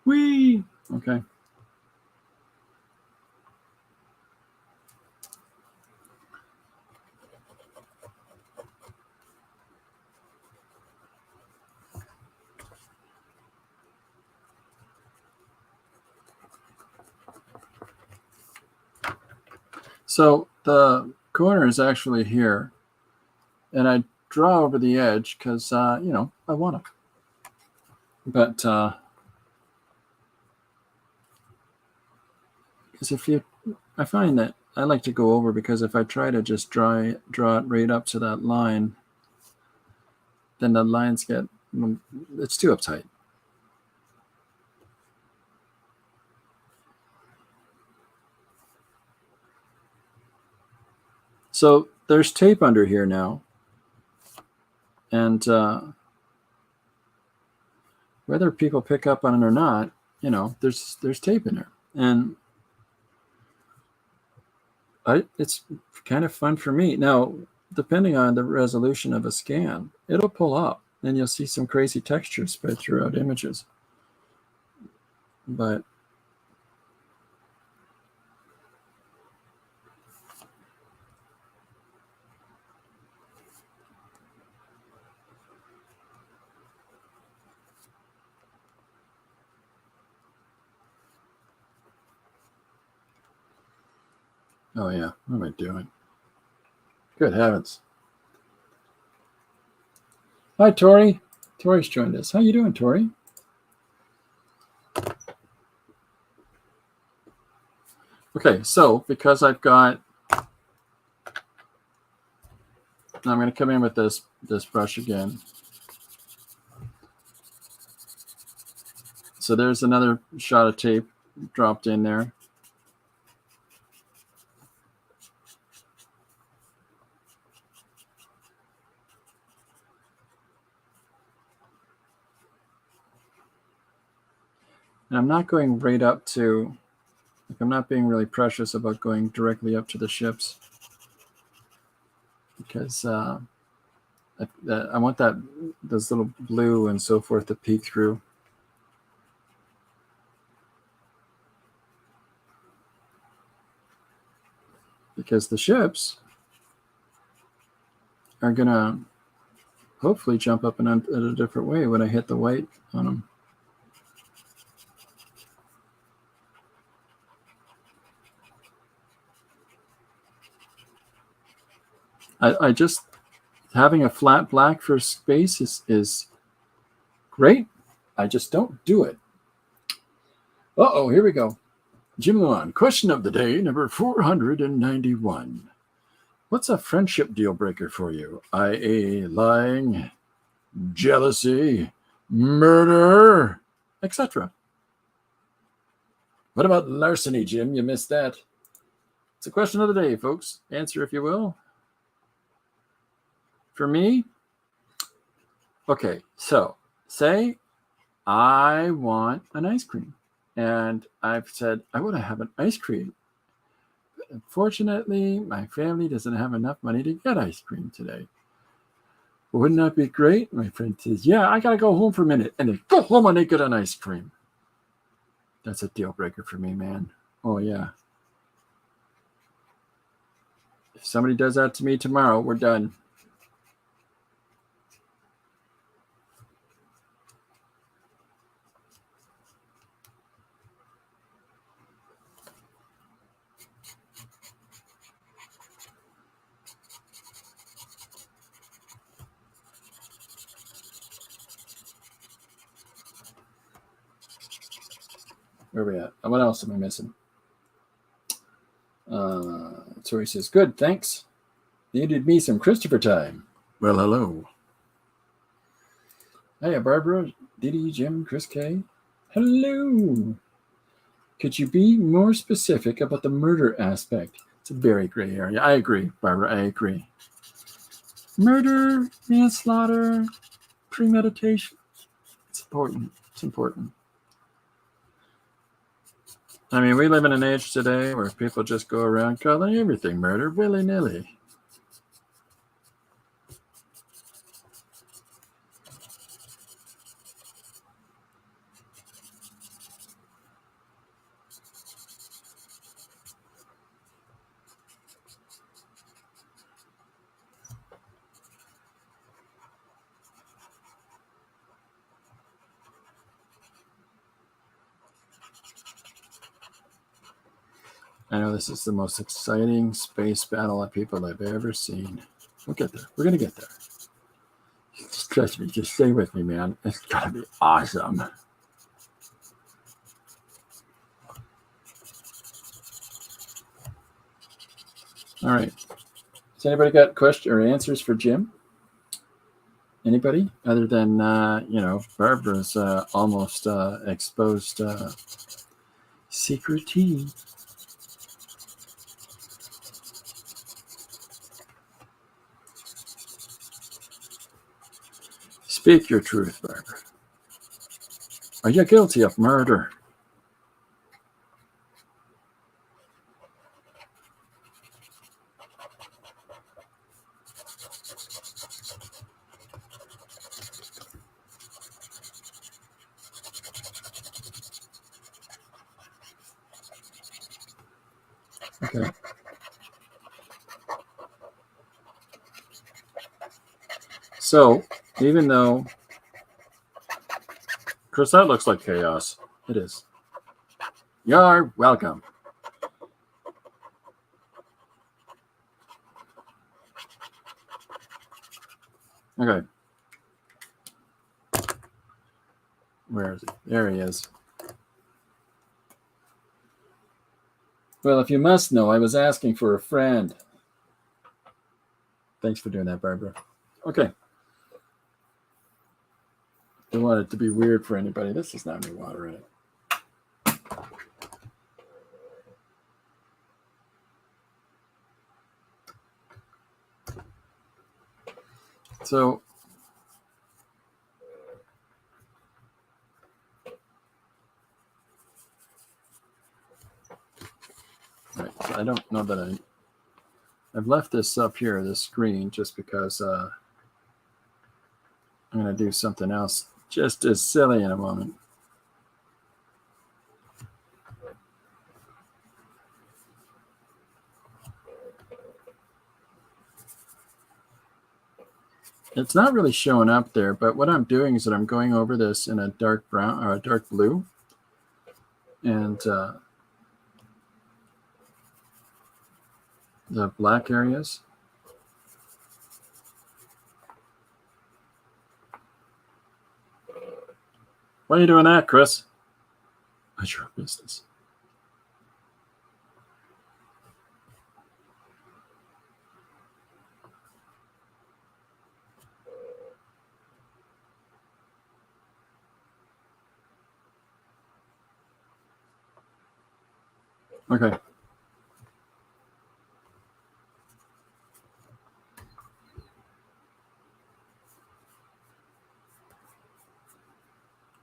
S1: Whee! Okay. So the corner is actually here, and I draw over the edge because, I want to. But because I find that I like to go over, because if I try to just draw it right up to that line, then the lines it's too uptight. So there's tape under here now, and whether people pick up on it or not, there's tape in there, and it's kind of fun for me. Now, depending on the resolution of a scan, it'll pull up, and you'll see some crazy textures spread throughout images. But oh yeah, what am I doing? Good heavens! Hi, Tori. Tori's joined us. How you doing, Tori? Okay, so because I'm going to come in with this brush again. So there's another shot of tape dropped in there. And I'm not going right up to, I'm not being really precious about going directly up to the ships, because I want those little blue and so forth to peek through. Because the ships are going to hopefully jump up in a different way when I hit the white on them. I just, having a flat black for space is great. I just don't do it. Uh-oh, here we go. Jim Luan, question of the day, number 491. What's a friendship deal breaker for you? I.e., lying, jealousy, murder, etc. What about larceny, Jim? You missed that. It's a question of the day, folks. Answer if you will. For me, okay, so say I want an ice cream, and I've said I want to have an ice cream. But unfortunately, my family doesn't have enough money to get ice cream today. Wouldn't that be great? My friend says, yeah, I got to go home for a minute. And they go home and they get an ice cream. That's a deal breaker for me, man. Oh, yeah. If somebody does that to me tomorrow, we're done. Where are we at? What else am I missing? Tori says, good, thanks. Needed me some Christopher time. Well, hello. Hiya, Barbara, Diddy, Jim, Chris K. Hello. Could you be more specific about the murder aspect? It's a very gray area. I agree, Barbara, I agree. Murder, manslaughter, premeditation. It's important. It's important. I mean, we live in an age today where people just go around calling everything murder willy-nilly. I know this is the most exciting space battle of people I've ever seen. We'll get there. We're going to get there. Just trust me. Just stay with me, man. It's going to be awesome. All right. Has anybody got questions or answers for Jim? Anybody? Other than, Barbara's almost exposed secret tea. Speak your truth, Barbara. Are you guilty of murder? Okay. So, even though, Chris, that looks like chaos. It is. You're welcome. Okay. Where is he? There he is. Well, if you must know, I was asking for a friend. Thanks for doing that, Barbara. Okay. Don't want it to be weird for anybody. This does not need water in it. So, right, so I don't know that I've left this up here, this screen, just because I'm going to do something else just as silly in a moment. It's not really showing up there, but what I'm doing is that I'm going over this in a dark brown or a dark blue. And the black areas. Why are you doing that, Chris? That's your business. Okay.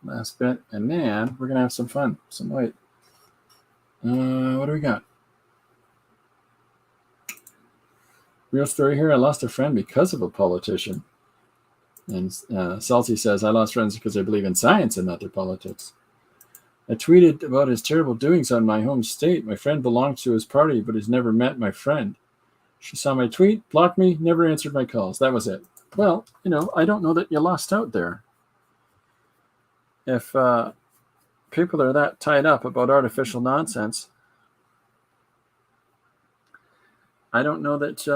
S1: Last bit, and then we're gonna have some fun, some light. What do we got? Real story here. I lost a friend because of a politician. And Salty says, I lost friends because I believe in science and not their politics. I tweeted about his terrible doings on my home state. My friend belongs to his party, but has never met my friend. She saw my tweet, blocked me, never answered my calls. That was it. Well, I don't know that you lost out there. If people are that tied up about artificial nonsense, I don't know that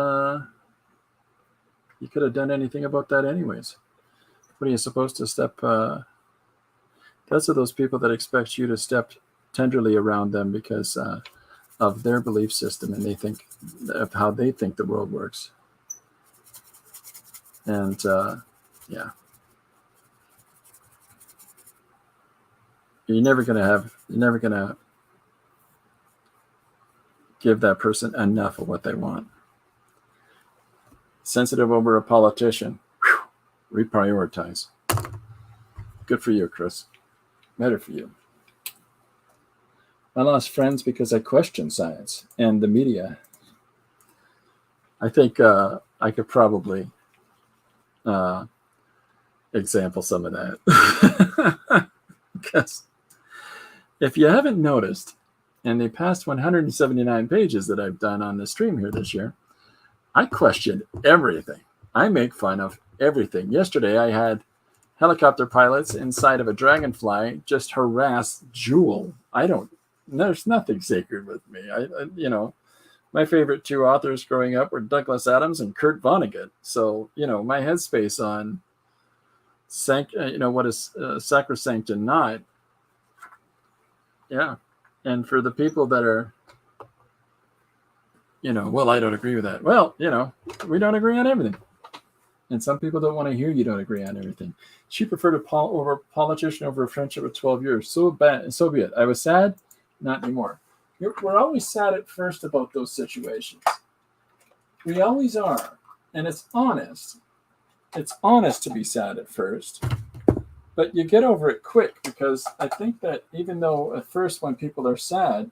S1: you could have done anything about that anyways. What are you supposed to step... those are those people that expect you to step tenderly around them because of their belief system, and they think of how they think the world works. And yeah, you're never gonna give that person enough of what they want. Sensitive over a politician. Whew, reprioritize. Good for you, Chris. Better for you. I lost friends because I questioned science and the media. I think I could probably example some of that. Because if you haven't noticed, in the past 179 pages that I've done on the stream here this year, I question everything. I make fun of everything. Yesterday, I had helicopter pilots inside of a dragonfly just harass Jewel. There's nothing sacred with me. My favorite two authors growing up were Douglas Adams and Kurt Vonnegut. So, my headspace on what is sacrosanct and not. Yeah. And for the people that are, well, I don't agree with that. Well, we don't agree on everything. And some people don't want to hear you don't agree on everything. She preferred a politician over a friendship of 12 years. So be it. I was sad, not anymore. We're always sad at first about those situations. We always are. And it's honest. It's honest to be sad at first. But you get over it quick, because I think that even though at first when people are sad,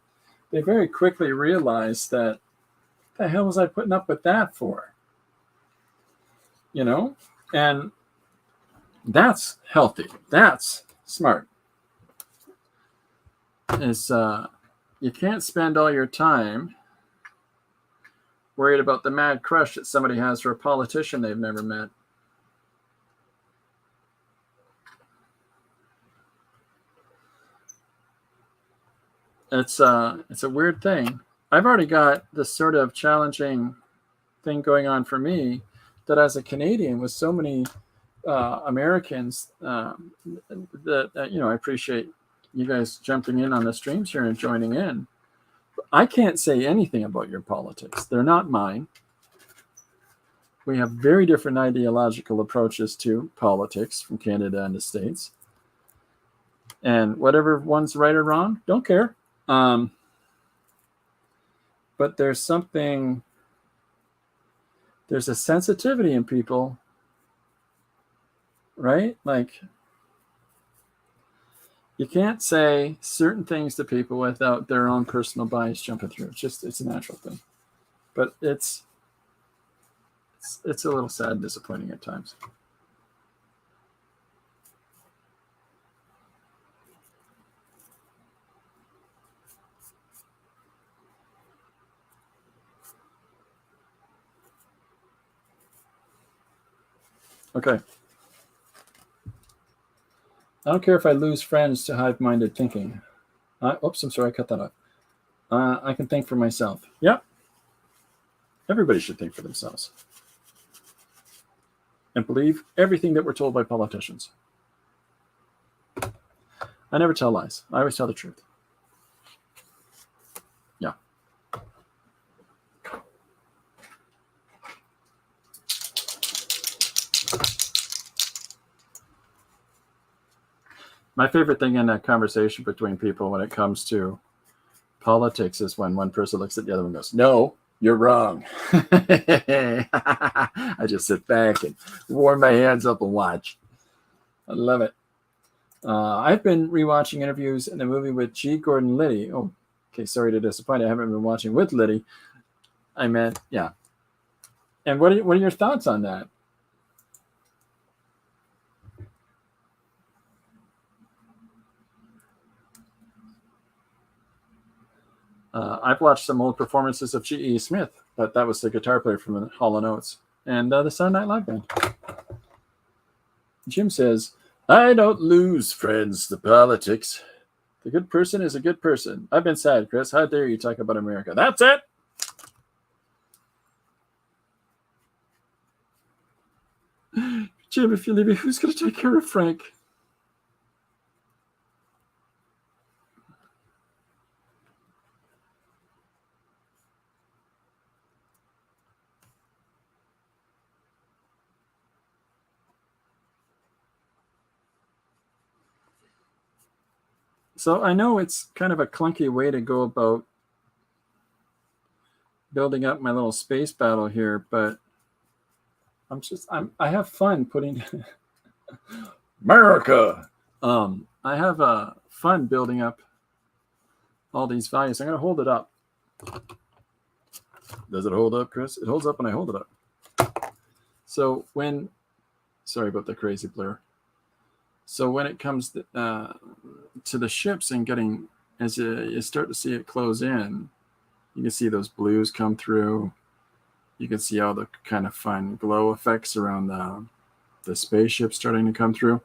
S1: they very quickly realize that, the hell was I putting up with that for? And that's healthy. That's smart. You can't spend all your time worried about the mad crush that somebody has for a politician they've never met. It's a weird thing. I've already got this sort of challenging thing going on for me, that as a Canadian with so many Americans, that I appreciate you guys jumping in on the streams here and joining in. I can't say anything about your politics. They're not mine. We have very different ideological approaches to politics from Canada and the States. And whatever one's right or wrong, don't care. But there's a sensitivity in people, right? Like, you can't say certain things to people without their own personal bias jumping through. It's a natural thing. But it's a little sad and disappointing at times. Okay. I don't care if I lose friends to hive-minded thinking. I'm sorry, I cut that off. I can think for myself. Yep. Everybody should think for themselves. And believe everything that we're told by politicians. I never tell lies. I always tell the truth. Yeah. My favorite thing in a conversation between people when it comes to politics is when one person looks at the other one and goes, "No, you're wrong." I just sit back and warm my hands up and watch. I love it. I've been rewatching interviews in the movie with G. Gordon Liddy. Oh, okay, sorry to disappoint. I haven't been watching with Liddy. I meant, yeah. And what are your thoughts on that? I've watched some old performances of G.E. Smith, but that was the guitar player from Hall & Oates and the Saturday Night Live band. Jim says, "I don't lose friends to politics. The good person is a good person." I've been sad, Chris. How dare you talk about America? That's it. Jim, if you leave me, who's going to take care of Frank? So I know it's kind of a clunky way to go about building up my little space battle here, but I have fun putting America. I have fun building up all these values. I'm going to hold it up. Does it hold up, Chris? It holds up when I hold it up. So sorry about the crazy blur. So when it comes to the ships and getting, as you start to see it close in, you can see those blues come through. You can see all the kind of fun glow effects around the spaceship starting to come through.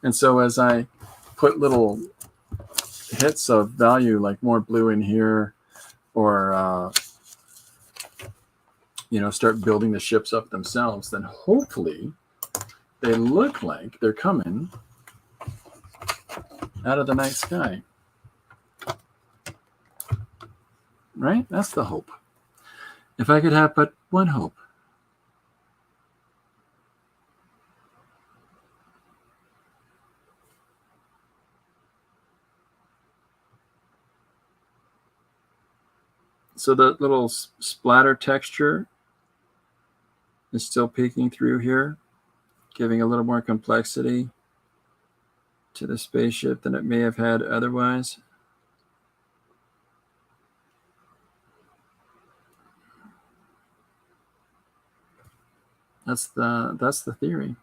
S1: And so as I put little hits of value, like more blue in here, or start building the ships up themselves, then hopefully they look like they're coming out of the night sky. Right? That's the hope. If I could have but one hope. So the little splatter texture is still peeking through here, giving a little more complexity to the spaceship than it may have had otherwise. That's the theory.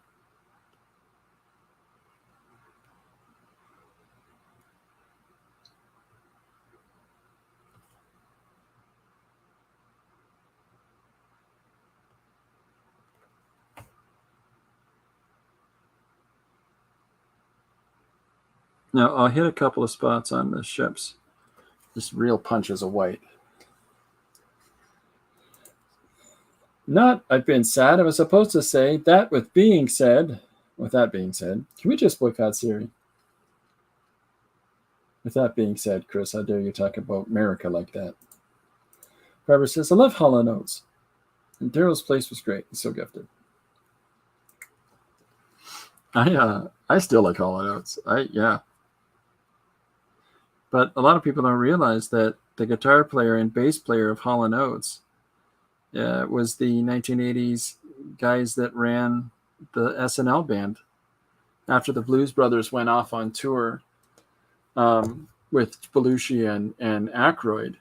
S1: Now I'll hit a couple of spots on the ships. Just real punches of white. Not, I've been sad. I was supposed to say that with that being said, can we just boycott Siri? With that being said, Chris, how dare you talk about America like that? Barbara says, I love Hollow Notes. And Daryl's place was great. He's so gifted. I still like Hollow Notes. Yeah. But a lot of people don't realize that the guitar player and bass player of Hollow Notes was the 1980s guys that ran the SNL band after the Blues Brothers went off on tour with Belushi and Aykroyd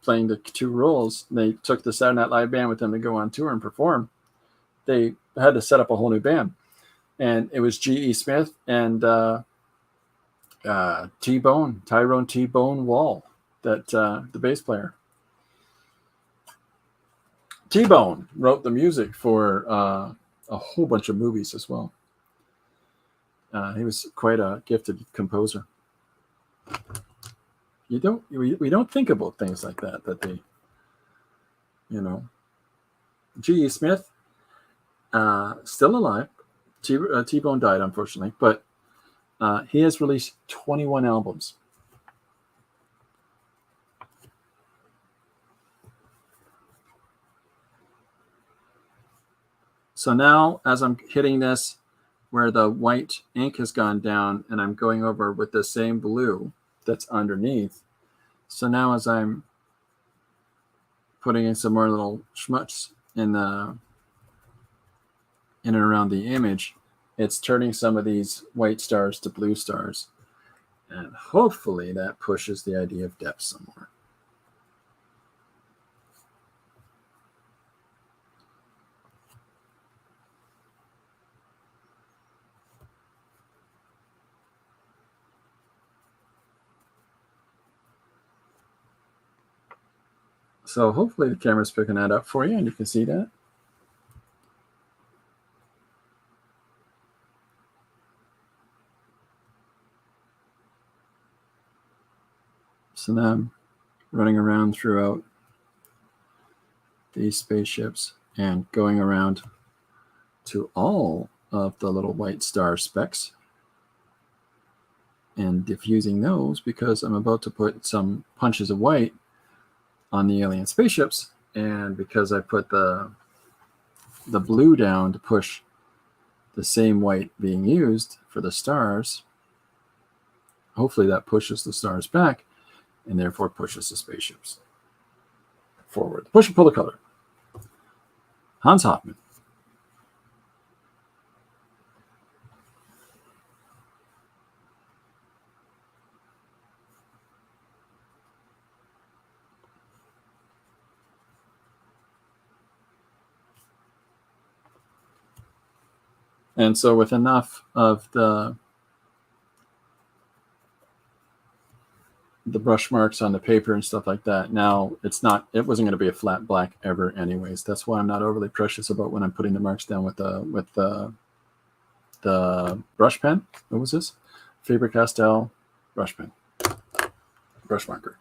S1: playing the two roles. They took the Saturday Night Live band with them to go on tour and perform. They had to set up a whole new band. And it was G.E. Smith and Tyrone T-Bone Wall, that the bass player. T-Bone wrote the music for a whole bunch of movies as well. He was quite a gifted composer. We don't think about things like that they, G.E. Smith, still alive. T-Bone died, unfortunately, but he has released 21 albums. So now, as I'm hitting this, where the white ink has gone down, and I'm going over with the same blue that's underneath. So now, as I'm putting in some more little schmutz in and around the image, it's turning some of these white stars to blue stars. And hopefully that pushes the idea of depth somewhere. So hopefully the camera's picking that up for you and you can see that. So now I'm running around throughout these spaceships and going around to all of the little white star specks and diffusing those, because I'm about to put some punches of white on the alien spaceships, and because I put the blue down to push the same white being used for the stars, hopefully that pushes the stars back and therefore pushes the spaceships forward. Push and pull the color. Hans Hoffman. And so with enough of the brush marks on the paper and stuff like that, now it wasn't going to be a flat black ever anyways. That's why I'm not overly precious about when I'm putting the marks down with the brush pen. What was this? Faber-Castell brush pen. Brush marker.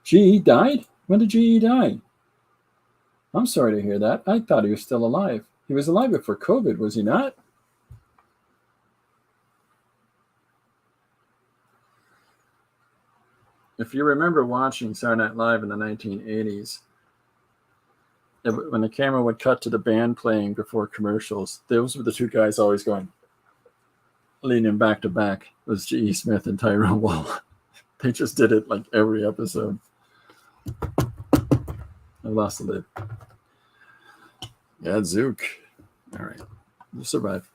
S1: GE died? When did GE die? I'm sorry to hear that. I thought he was still alive. He was alive before COVID, was he not? If you remember watching Saturday Night Live in the 1980s, when the camera would cut to the band playing before commercials, those were the two guys always going, leaning back to back. It was G.E. Smith and Tyrone Wall. They just did it like every episode. I lost the lid. Yeah, Zook. All right. We'll survive.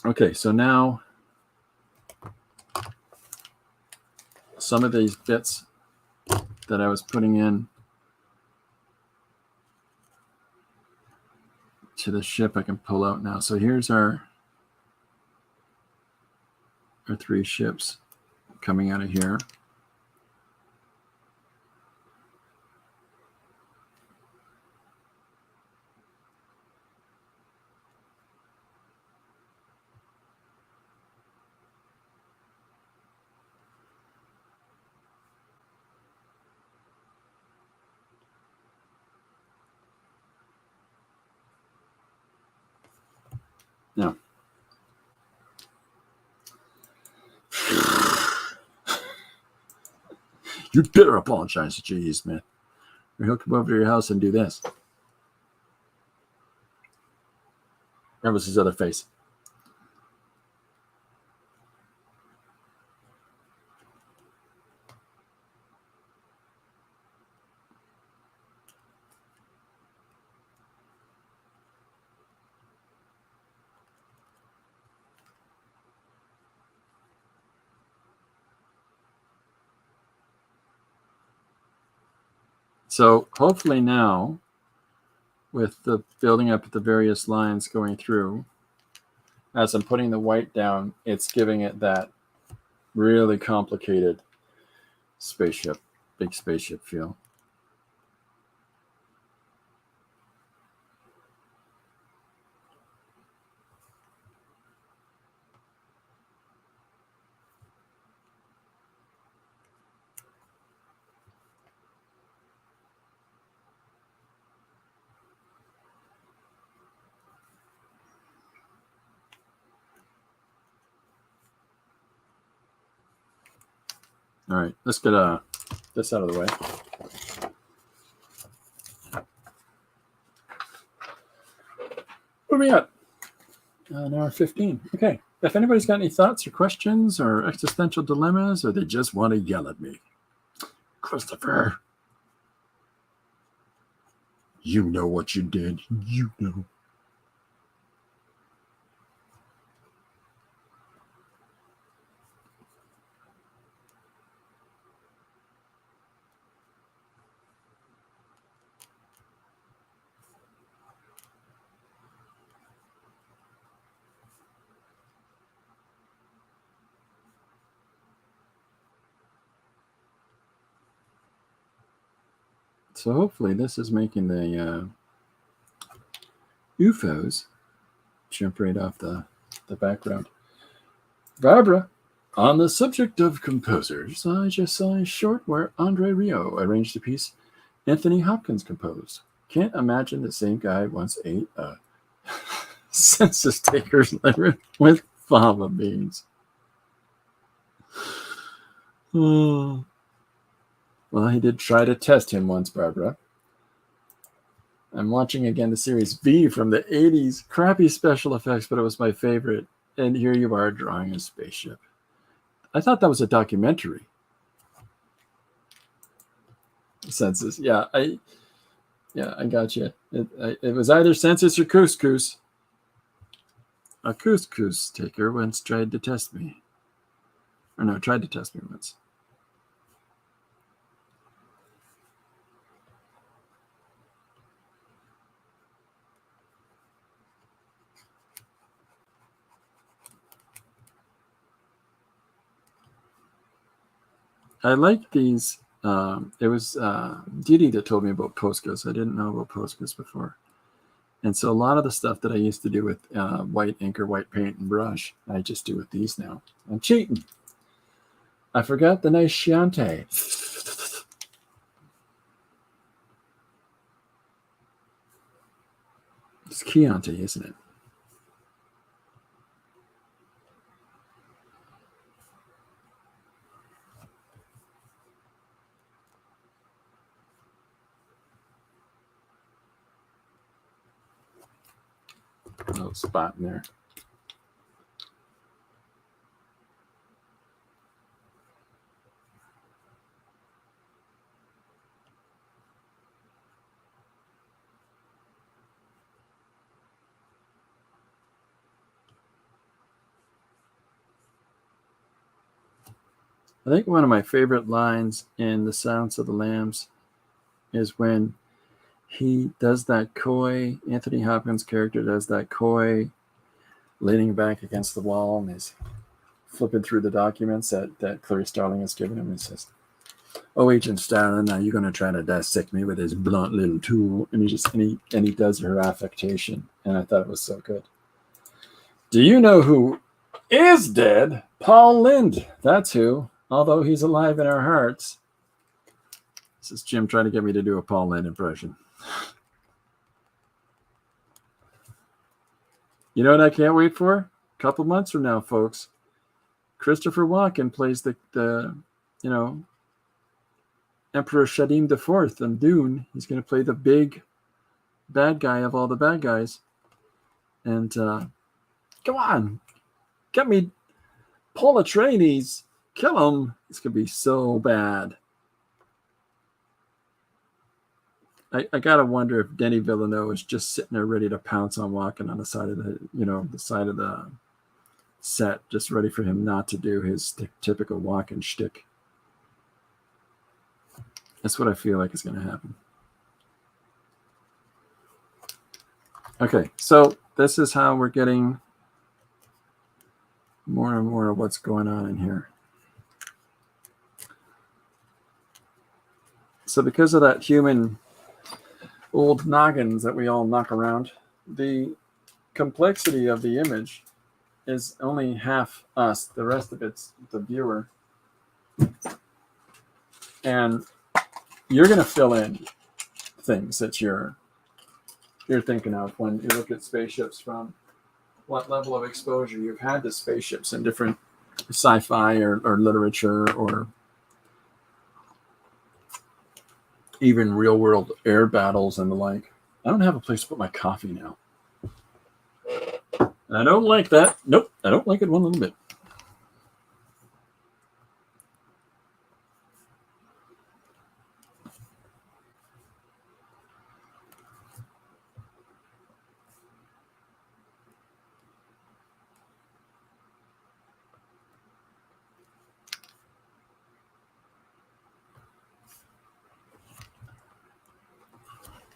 S1: Okay, so now some of these bits that I was putting in to the ship I can pull out now. So here's our 3 ships coming out of here. Now, you'd better apologize to G.E. Smith, or he'll come over to your house and do this. That was his other face. So hopefully now, with the building up the various lines going through, as I'm putting the white down, it's giving it that really complicated spaceship, big spaceship feel. All right, let's get this out of the way. What are we at? An hour 15. Okay. If anybody's got any thoughts or questions or existential dilemmas, or they just want to yell at me, Christopher, you know what you did. You know. So hopefully this is making the UFOs jump right off the background. Barbara, on the subject of composers, I just saw a short where Andre Rio arranged a piece Anthony Hopkins composed. Can't imagine the same guy once ate a census taker's liver with fava beans. Oh. Well, he did try to test him once, Barbara. I'm watching again the series V from the 80s. Crappy special effects, but it was my favorite. And here you are drawing a spaceship. I thought that was a documentary. Census. Yeah, I got you. It was either census or couscous. A couscous taker once tried to test me. Or no, tried to test me once. I like these. It was Didi that told me about Poscas. I didn't know about Poscas before. And so a lot of the stuff that I used to do with white ink or white paint and brush, I just do with these now. I'm cheating. I forgot the nice Chianti. It's Chianti, isn't it? No spot in there. I think one of my favorite lines in The Silence of the Lambs is when he does that coy, Anthony Hopkins' character does that coy, leaning back against the wall, and he's flipping through the documents that Clarice Starling has given him. And he says, "Oh, Agent Starling, now you're going to try to dissect me with his blunt little tool." And he does her affectation, and I thought it was so good. Do you know who is dead? Paul Lynde. That's who. Although he's alive in our hearts. This is Jim trying to get me to do a Paul Lynde impression. You know what I can't wait for? A couple months from now, folks. Christopher Walken plays the Emperor Shadim IV in Dune. He's going to play the big bad guy of all the bad guys. And come on, get me Paul Atreides. Kill him. It's going to be so bad. I gotta wonder if Denis Villeneuve is just sitting there ready to pounce on Walken on the side of the side of the set, just ready for him not to do his typical Walken shtick. That's what I feel like is going to happen. Okay, so this is how we're getting more and more of what's going on in here. So because of that human old noggins that we all knock around, the complexity of the image is only half us. The rest of it's the viewer. And you're going to fill in things that you're thinking of when you look at spaceships, from what level of exposure you've had to spaceships in different sci-fi or literature, or even real world air battles and the like. I don't have a place to put my coffee now. And I don't like that. Nope, I don't like it one little bit.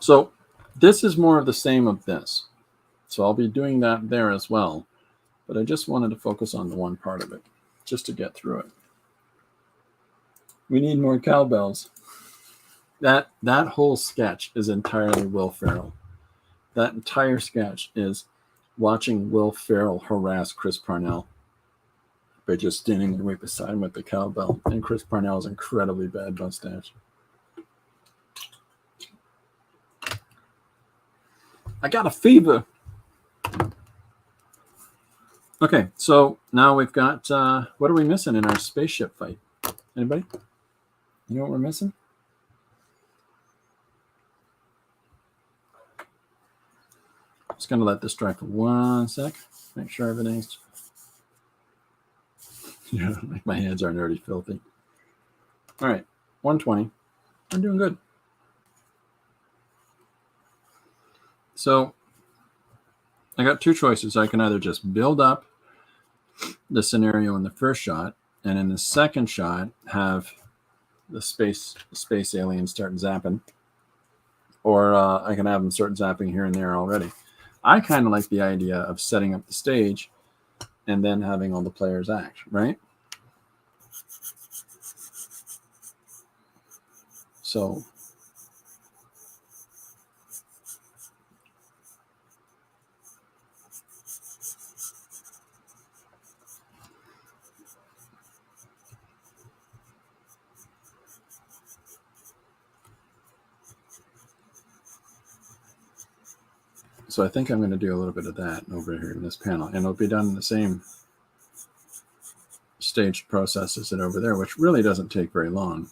S1: So this is more of the same of this. So I'll be doing that there as well. But I just wanted to focus on the one part of it, just to get through it. We need more cowbells. That whole sketch is entirely Will Ferrell. That entire sketch is watching Will Ferrell harass Chris Parnell by just standing there right beside him with the cowbell. And Chris Parnell's incredibly bad mustache. I got a fever. Okay, so now we've got, what are we missing in our spaceship fight? Anybody? You know what we're missing? Just going to let this dry for 1 sec. Make sure everything's Yeah, like my hands aren't already filthy. All right, 120. I'm doing good. So I got two choices. I can either just build up the scenario in the first shot, and in the second shot have the space aliens start zapping, or I can have them start zapping here and there already. I kind of like the idea of setting up the stage and then having all the players act, right? So I think I'm going to do a little bit of that over here in this panel, and it'll be done in the same staged process as it over there, which really doesn't take very long.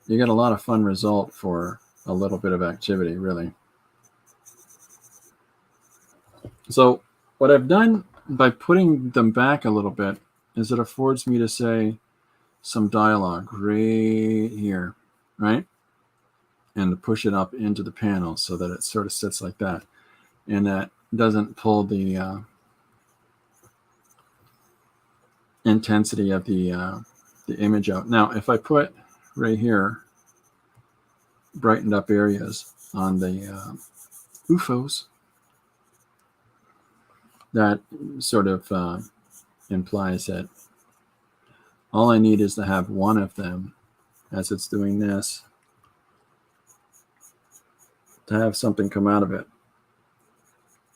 S1: You get a lot of fun result for a little bit of activity, really. So what I've done by putting them back a little bit is it affords me to say some dialogue right here, right? And to push it up into the panel so that it sort of sits like that. And that doesn't pull the intensity of the image out. Now, if I put right here brightened up areas on the UFOs, that sort of implies that all I need is to have one of them as it's doing this to have something come out of it,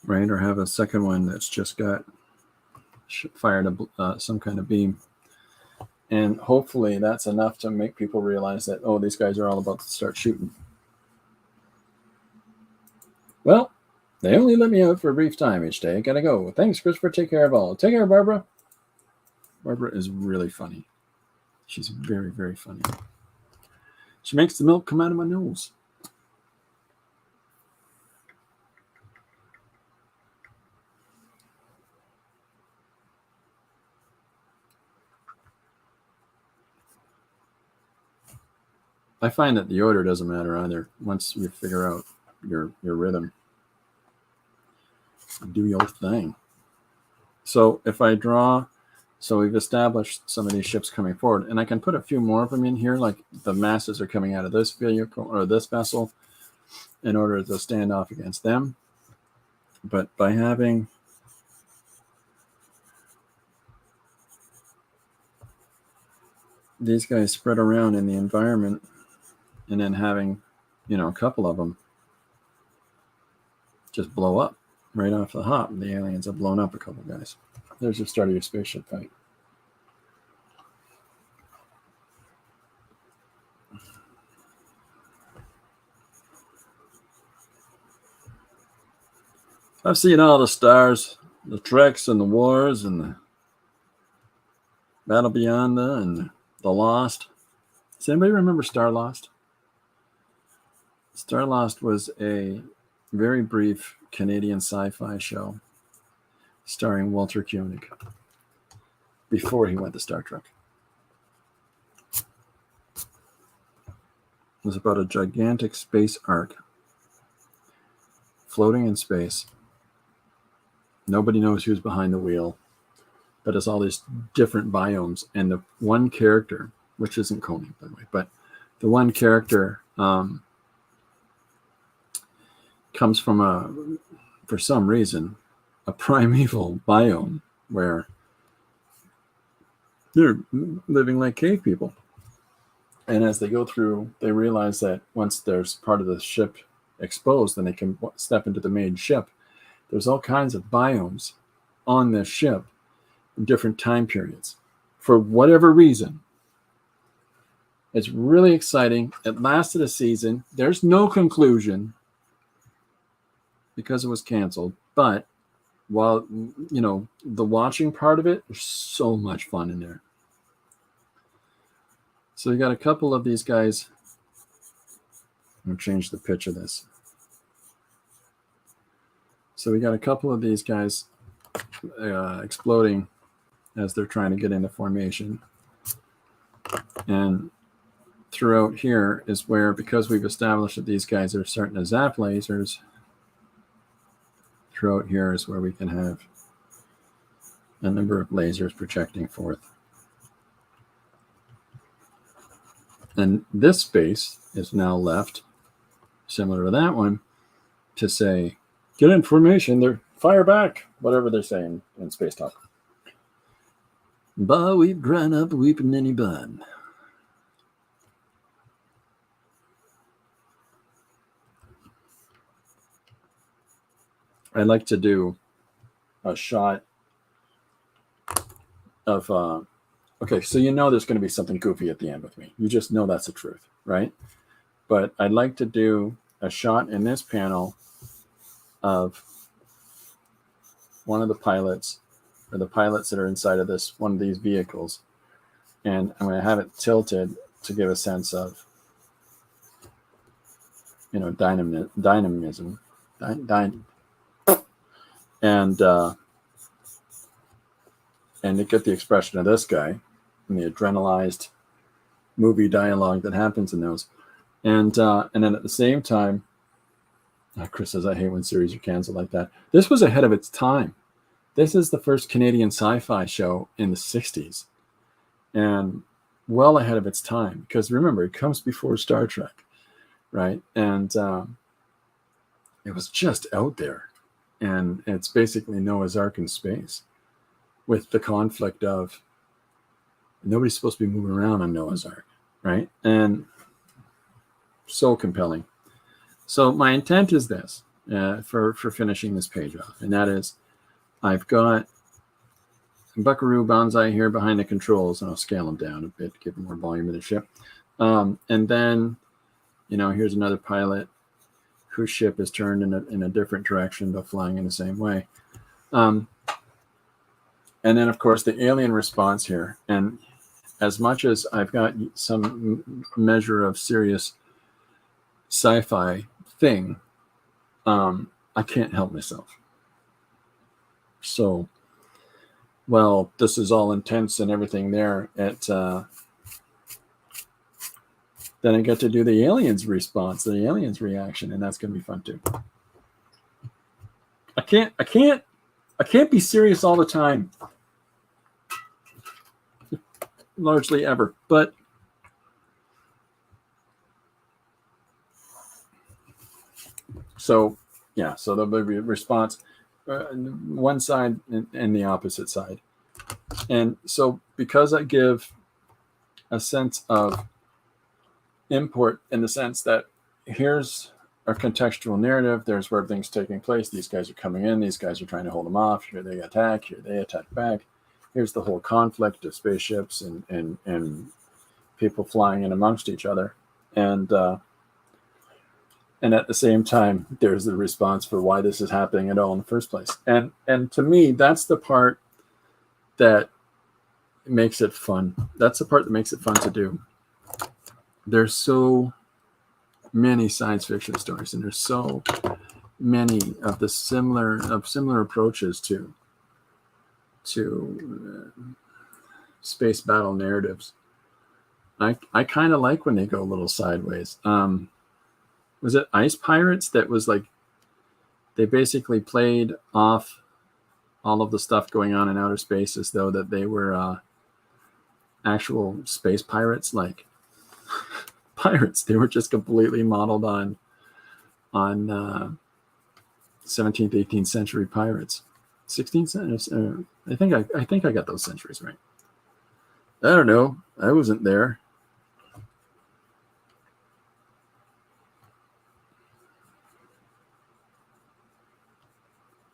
S1: right? Or have a second one that's just got fired some kind of beam. And hopefully that's enough to make people realize that, oh, these guys are all about to start shooting. Well, they only let me out for a brief time each day. Gotta go. Thanks, Christopher. Take care of all. Take care, Barbara. Barbara is really funny. She's very, very funny. She makes the milk come out of my nose. I find that the order doesn't matter either. Once you figure out your rhythm, do your thing. So if I draw, so we've established some of these ships coming forward, and I can put a few more of them in here, like the masses are coming out of this vehicle or this vessel in order to stand off against them. But by having these guys spread around in the environment and then having, a couple of them just blow up right off the hop, the aliens have blown up a couple guys. There's the start of your spaceship fight. I've seen all the stars, the Treks and the Wars and the Battle Beyond and the Lost. Does anybody remember Star Lost? Star Lost was a very brief Canadian sci-fi show starring Walter Koenig before he went to Star Trek. It was about a gigantic space ark floating in space. Nobody knows who's behind the wheel, but it's all these different biomes. And the one character, which isn't Koenig, by the way, but the one character comes from for some reason, a primeval biome where they're living like cave people. And as they go through, they realize that once there's part of the ship exposed, then they can step into the main ship. There's all kinds of biomes on this ship in different time periods. For whatever reason, it's really exciting. It lasted a season. There's no conclusion because it was canceled. But while, the watching part of it, there's so much fun in there. So you got a couple of these guys. I'm going to change the pitch of this. So we got a couple of these guys exploding as they're trying to get into formation. And throughout here is where, because we've established that these guys are starting to zap lasers, throughout here is where we can have a number of lasers projecting forth. And this space is now left, similar to that one, to say, get in formation, they're fire back, whatever they're saying in space talk. But we've grown up weeping any bun. I'd like to do a shot of, okay, so you know there's going to be something goofy at the end with me. You just know that's the truth, right? But I'd like to do a shot in this panel of one of the pilots, or the pilots that are inside of this, one of these vehicles. And I'm going to have it tilted to give a sense of, you know, dynamism. And to get the expression of this guy and the adrenalized movie dialogue that happens in those. And then at the same time, Chris says, I hate when series are canceled like that. This was ahead of its time. This is the first Canadian sci-fi show in the 60s. And well ahead of its time. Because remember, it comes before Star Trek, right? And it was just out there. And it's basically Noah's Ark in space, with the conflict of nobody's supposed to be moving around on Noah's Ark, right? And so compelling. So my intent is this, for finishing this page off, and that is, I've got Buckaroo Banzai here behind the controls, and I'll scale them down a bit to give more volume to the ship. And then, you know, here's another pilot whose ship is turned in a different direction, but flying in the same way. And then, of course, the alien response here. And as much as I've got some measure of serious sci-fi thing, I can't help myself. So, well, this is all intense and everything there. Then I get to do the aliens response, the aliens reaction, and that's going to be fun too. I can't be serious all the time. Largely ever, but so yeah, so there'll be a response, one side and the opposite side. And so because I give a sense of import in the sense that here's a contextual narrative, there's where everything's taking place, these guys are coming in, these guys are trying to hold them off, here they attack, here they attack back. Here's the whole conflict of spaceships and people flying in amongst each other. And at the same time, there's the response for why this is happening at all in the first place. And to me, that's the part that makes it fun. That's the part that makes it fun to do. There's so many science fiction stories, and there's so many of the similar approaches to space battle narratives. I kind of like when they go a little sideways. Was it Ice Pirates that was like, they basically played off all of the stuff going on in outer space as though that they were actual space pirates, like pirates. They were just completely modeled on 17th, 18th century pirates. 16th century. I think I got those centuries right. I don't know. I wasn't there.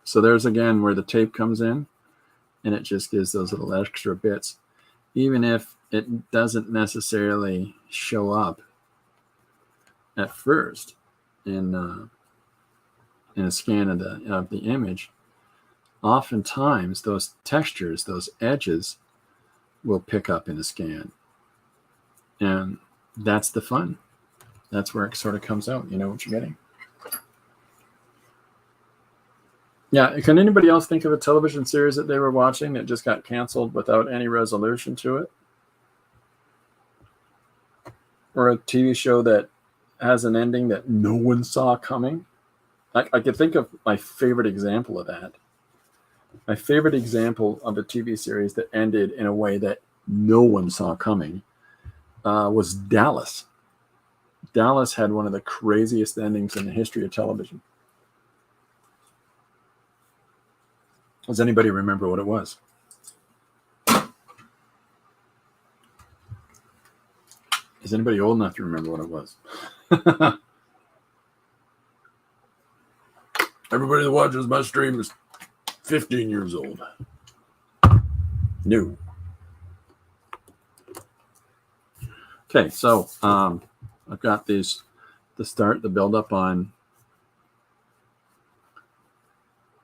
S1: So there's again where the tape comes in, and it just gives those little extra bits, even if it doesn't necessarily show up at first in a scan of the image. Oftentimes those textures, those edges, will pick up in a scan, and that's the fun. That's where it sort of comes out. You know what you're getting. Yeah. Can anybody else think of a television series that they were watching that just got canceled without any resolution to it? Or a TV show that has an ending that no one saw coming? I could think of my favorite example of that. My favorite example of a TV series that ended in a way that no one saw coming was Dallas. Dallas had one of the craziest endings in the history of television. Does anybody remember what it was? Is anybody old enough to remember what it was? Everybody that watches my stream is 15 years old. No. Okay, so I've got these to start the build up on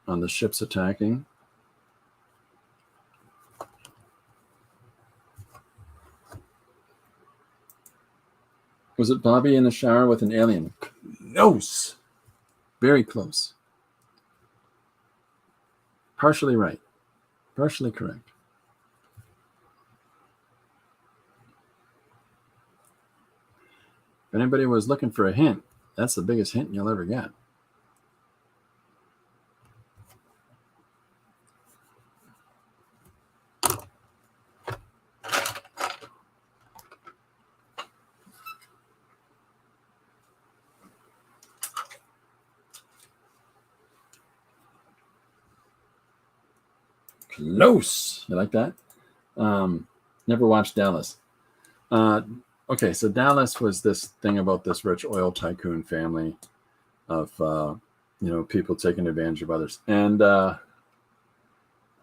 S1: the ships attacking. Was it Bobby in the shower with an alien? Close. Very close. Partially right. Partially correct. If anybody was looking for a hint, that's the biggest hint you'll ever get. Close. You like that? Never watched Dallas. Okay, so Dallas was this thing about this rich oil tycoon family of people taking advantage of others, and the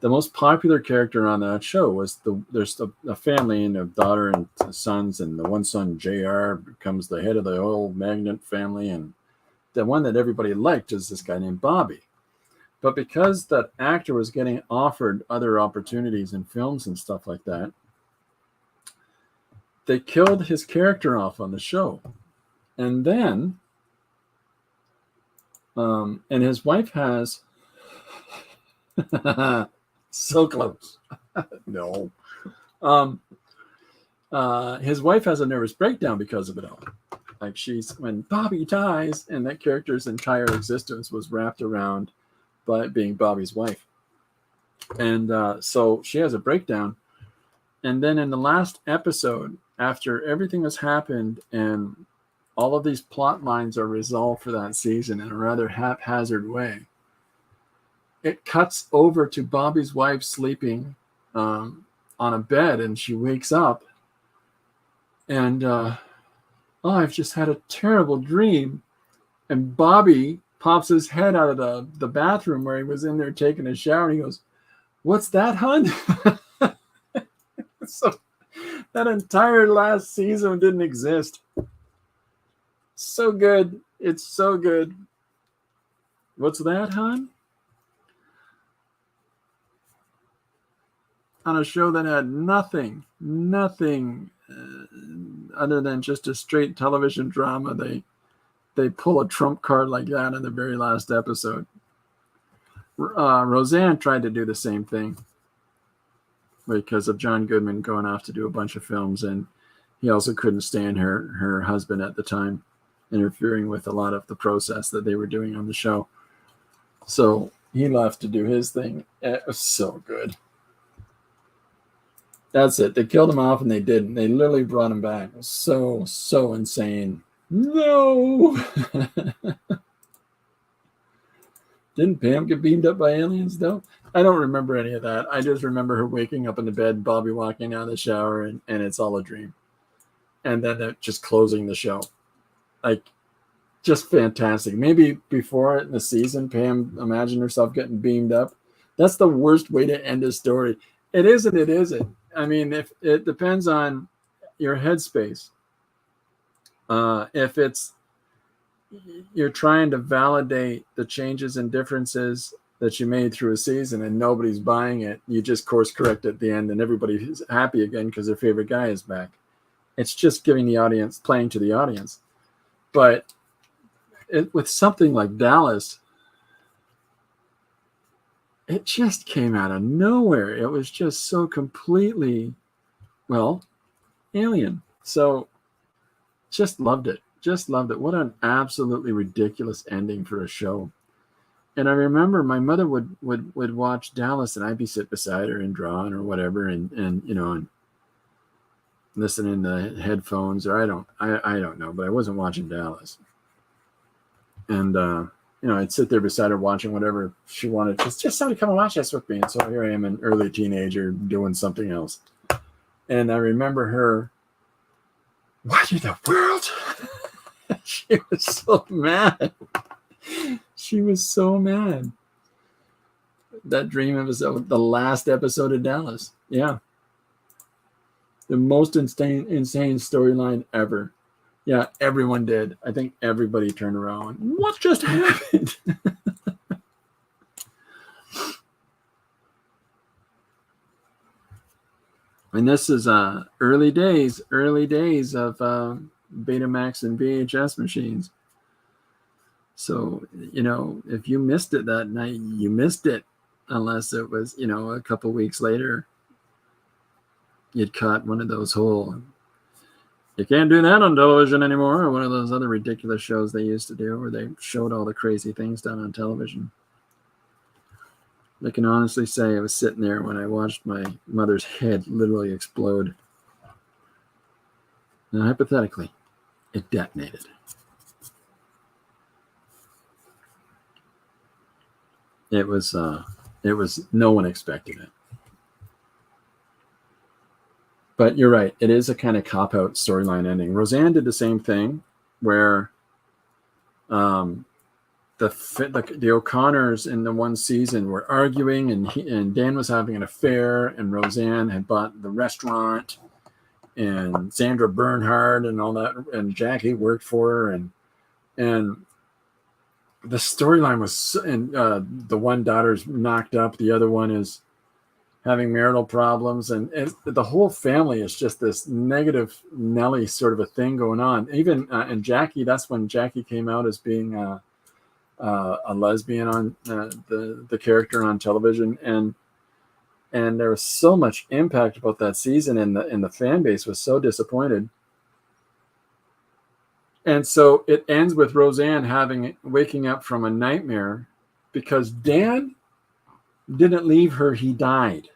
S1: most popular character on that show was there's a family and a daughter and sons, and the one son JR becomes the head of the oil magnate family, and the one that everybody liked is this guy named Bobby. But because that actor was getting offered other opportunities in films and stuff like that, they killed his character off on the show. And then, and his wife has, so close. No. His wife has a nervous breakdown because of it all. Like when Bobby dies, and that character's entire existence was wrapped around by being Bobby's wife. And so she has a breakdown. And then in the last episode, after everything has happened and all of these plot lines are resolved for that season in a rather haphazard way, it cuts over to Bobby's wife sleeping on a bed, and she wakes up and, I've just had a terrible dream. And Bobby pops his head out of the bathroom where he was in there taking a shower, and he goes, "What's that, hon?" So that entire last season didn't exist. So good. It's so good. What's that, hon? On a show that had nothing other than just a straight television drama, they pull a trump card like that in the very last episode. Roseanne tried to do the same thing because of John Goodman going off to do a bunch of films, and he also couldn't stand her husband at the time interfering with a lot of the process that they were doing on the show. So he left to do his thing. It was so good. That's it. They killed him off, and they didn't. They literally brought him back. It was so insane. No. Didn't Pam get beamed up by aliens, though? I don't remember any of that. I just remember her waking up in the bed, Bobby walking out of the shower, and it's all a dream. And then just closing the show. Like, just fantastic. Maybe before it in the season, Pam imagined herself getting beamed up. That's the worst way to end a story. It isn't. It isn't. I mean, if it depends on your headspace. If you're trying to validate the changes and differences that you made through a season and nobody's buying it, you just course correct at the end and everybody's happy again because their favorite guy is back. It's just giving the audience, playing to the audience. But with something like Dallas, it just came out of nowhere. It was just so completely, well, alien. So just loved it. Just loved it. What an absolutely ridiculous ending for a show. And I remember my mother would watch Dallas, and I'd be sit beside her and drawing or whatever, and and listening to headphones, or I don't know, but I wasn't watching Dallas. And I'd sit there beside her watching whatever she wanted. Just somebody come and watch this with me. And so here I am, an early teenager doing something else. And I remember her, what in the world? She was so mad. She was so mad. That dream episode, the last episode of Dallas. Yeah. The most insane storyline ever. Yeah, everyone did. I think everybody turned around. What just happened? And this is early days of Betamax and VHS machines. So, if you missed it that night, you missed it, unless it was, a couple weeks later, you'd caught one of those whole, you can't do that on television anymore, or one of those other ridiculous shows they used to do where they showed all the crazy things done on television. I can honestly say I was sitting there when I watched my mother's head literally explode. Now, hypothetically, it detonated. It was no one expected it. But you're right. It is a kind of cop-out storyline ending. Roseanne did the same thing, where the O'Connors in the one season were arguing, and Dan was having an affair, and Roseanne had bought the restaurant, and Sandra Bernhard and all that, and Jackie worked for her, and the storyline was, and the one daughter's knocked up, the other one is having marital problems, and the whole family is just this negative Nelly sort of a thing going on. Even and Jackie, that's when Jackie came out as being a lesbian on the character on television, and there was so much impact about that season, and the fan base was so disappointed. And so it ends with Roseanne waking up from a nightmare because Dan didn't leave her, he died.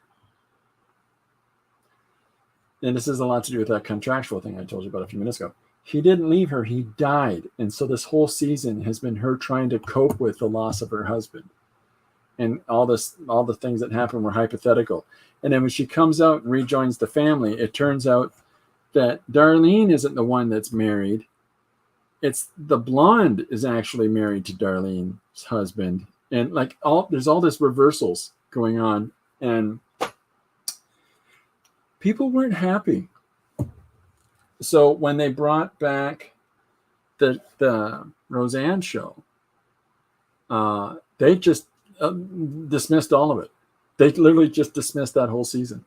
S1: And this has a lot to do with that contractual thing I told you about a few minutes ago. He didn't leave her, he died. And so this whole season has been her trying to cope with the loss of her husband. And all the things that happened were hypothetical. And then when she comes out and rejoins the family, it turns out that Darlene isn't the one that's married. It's the blonde is actually married to Darlene's husband. And there's all this reversals going on. And people weren't happy. So when they brought back the Roseanne show, they just dismissed all of it. They literally just dismissed that whole season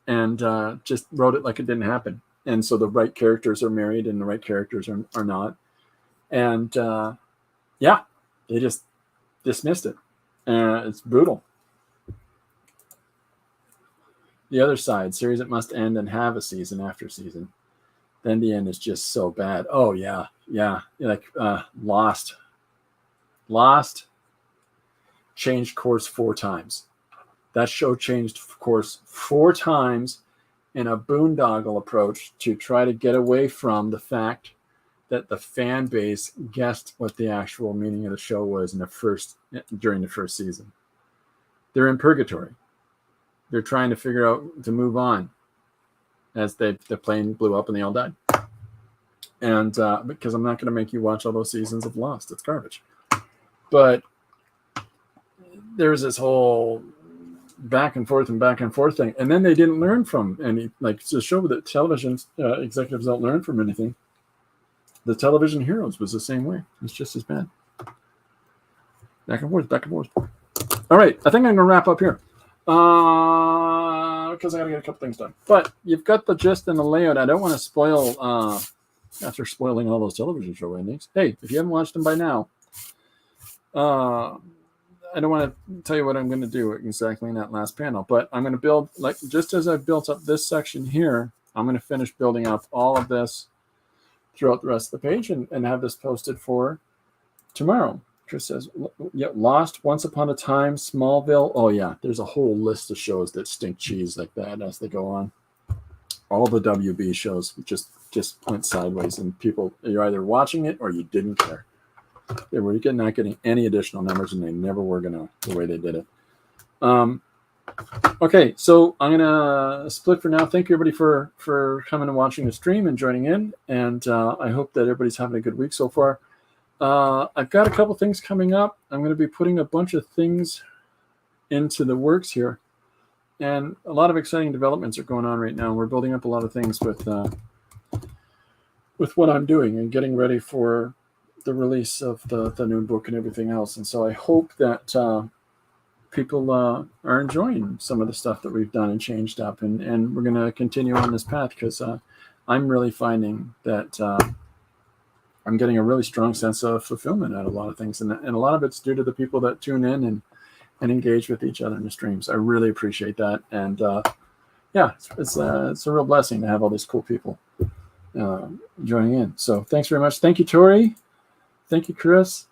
S1: and just wrote it like it didn't happen. And so the right characters are married and the right characters are not. And they just dismissed it. It's brutal. The other side, series that must end and have a season after season. Then the end is just so bad. Oh, yeah. Like Lost. Lost changed course 4 times. That show changed course 4 times in a boondoggle approach to try to get away from the fact that the fan base guessed what the actual meaning of the show was during the first season. They're in purgatory. They're trying to figure out to move on as the plane blew up and they all died. And because I'm not going to make you watch all those seasons of Lost. It's garbage. But there's this whole back and forth thing. And then they didn't learn from any, to show that television executives don't learn from anything. The Television Heroes was the same way. It's just as bad. Back and forth. All right. I think I'm going to wrap up here. Because I got to get a couple things done. But you've got the gist and the layout. I don't want to spoil, after spoiling all those television show endings. Hey, if you haven't watched them by now, I don't want to tell you what I'm going to do exactly in that last panel, but I'm going to build, like, just as I've built up this section here, I'm going to finish building up all of this throughout the rest of the page and have this posted for tomorrow. Chris says, yeah, Lost, Once Upon a Time, Smallville. Oh yeah, there's a whole list of shows that stink cheese like that as they go on. All the WB shows just went sideways, and people, you're either watching it or you didn't care. They were not getting any additional numbers, and they never were gonna, the way they did it. Okay, so I'm gonna split for now. Thank you everybody for coming and watching the stream and joining in, and I hope that everybody's having a good week so far. I've got a couple things coming up. I'm going to be putting a bunch of things into the works here, and a lot of exciting developments are going on right now. We're building up a lot of things with what I'm doing and getting ready for the release of the new book and everything else. And so I hope that people are enjoying some of the stuff that we've done and changed up, and we're going to continue on this path, because I'm really finding that I'm getting a really strong sense of fulfillment out of a lot of things, and a lot of it's due to the people that tune in and engage with each other in the streams. I really appreciate that, and yeah, it's a real blessing to have all these cool people joining in. So thanks very much. Thank you, Tori. Thank you, Chris.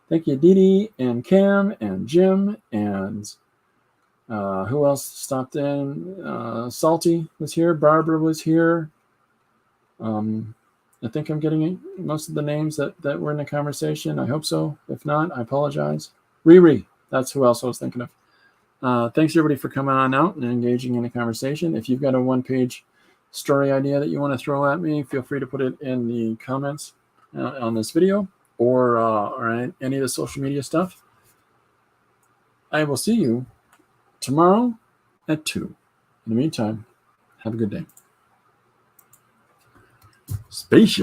S1: Thank you, Dee and Cam and Jim, and who else stopped in? Salty was here. Barbara was here. I think I'm getting most of the names that were in the conversation. I hope so. If not, I apologize. Riri, that's who else I was thinking of. Thanks everybody for coming on out and engaging in the conversation. If you've got a one-page story idea that you want to throw at me, feel free to put it in the comments on this video or any of the social media stuff. I will see you tomorrow at 2. In the meantime, have a good day. Spaceship.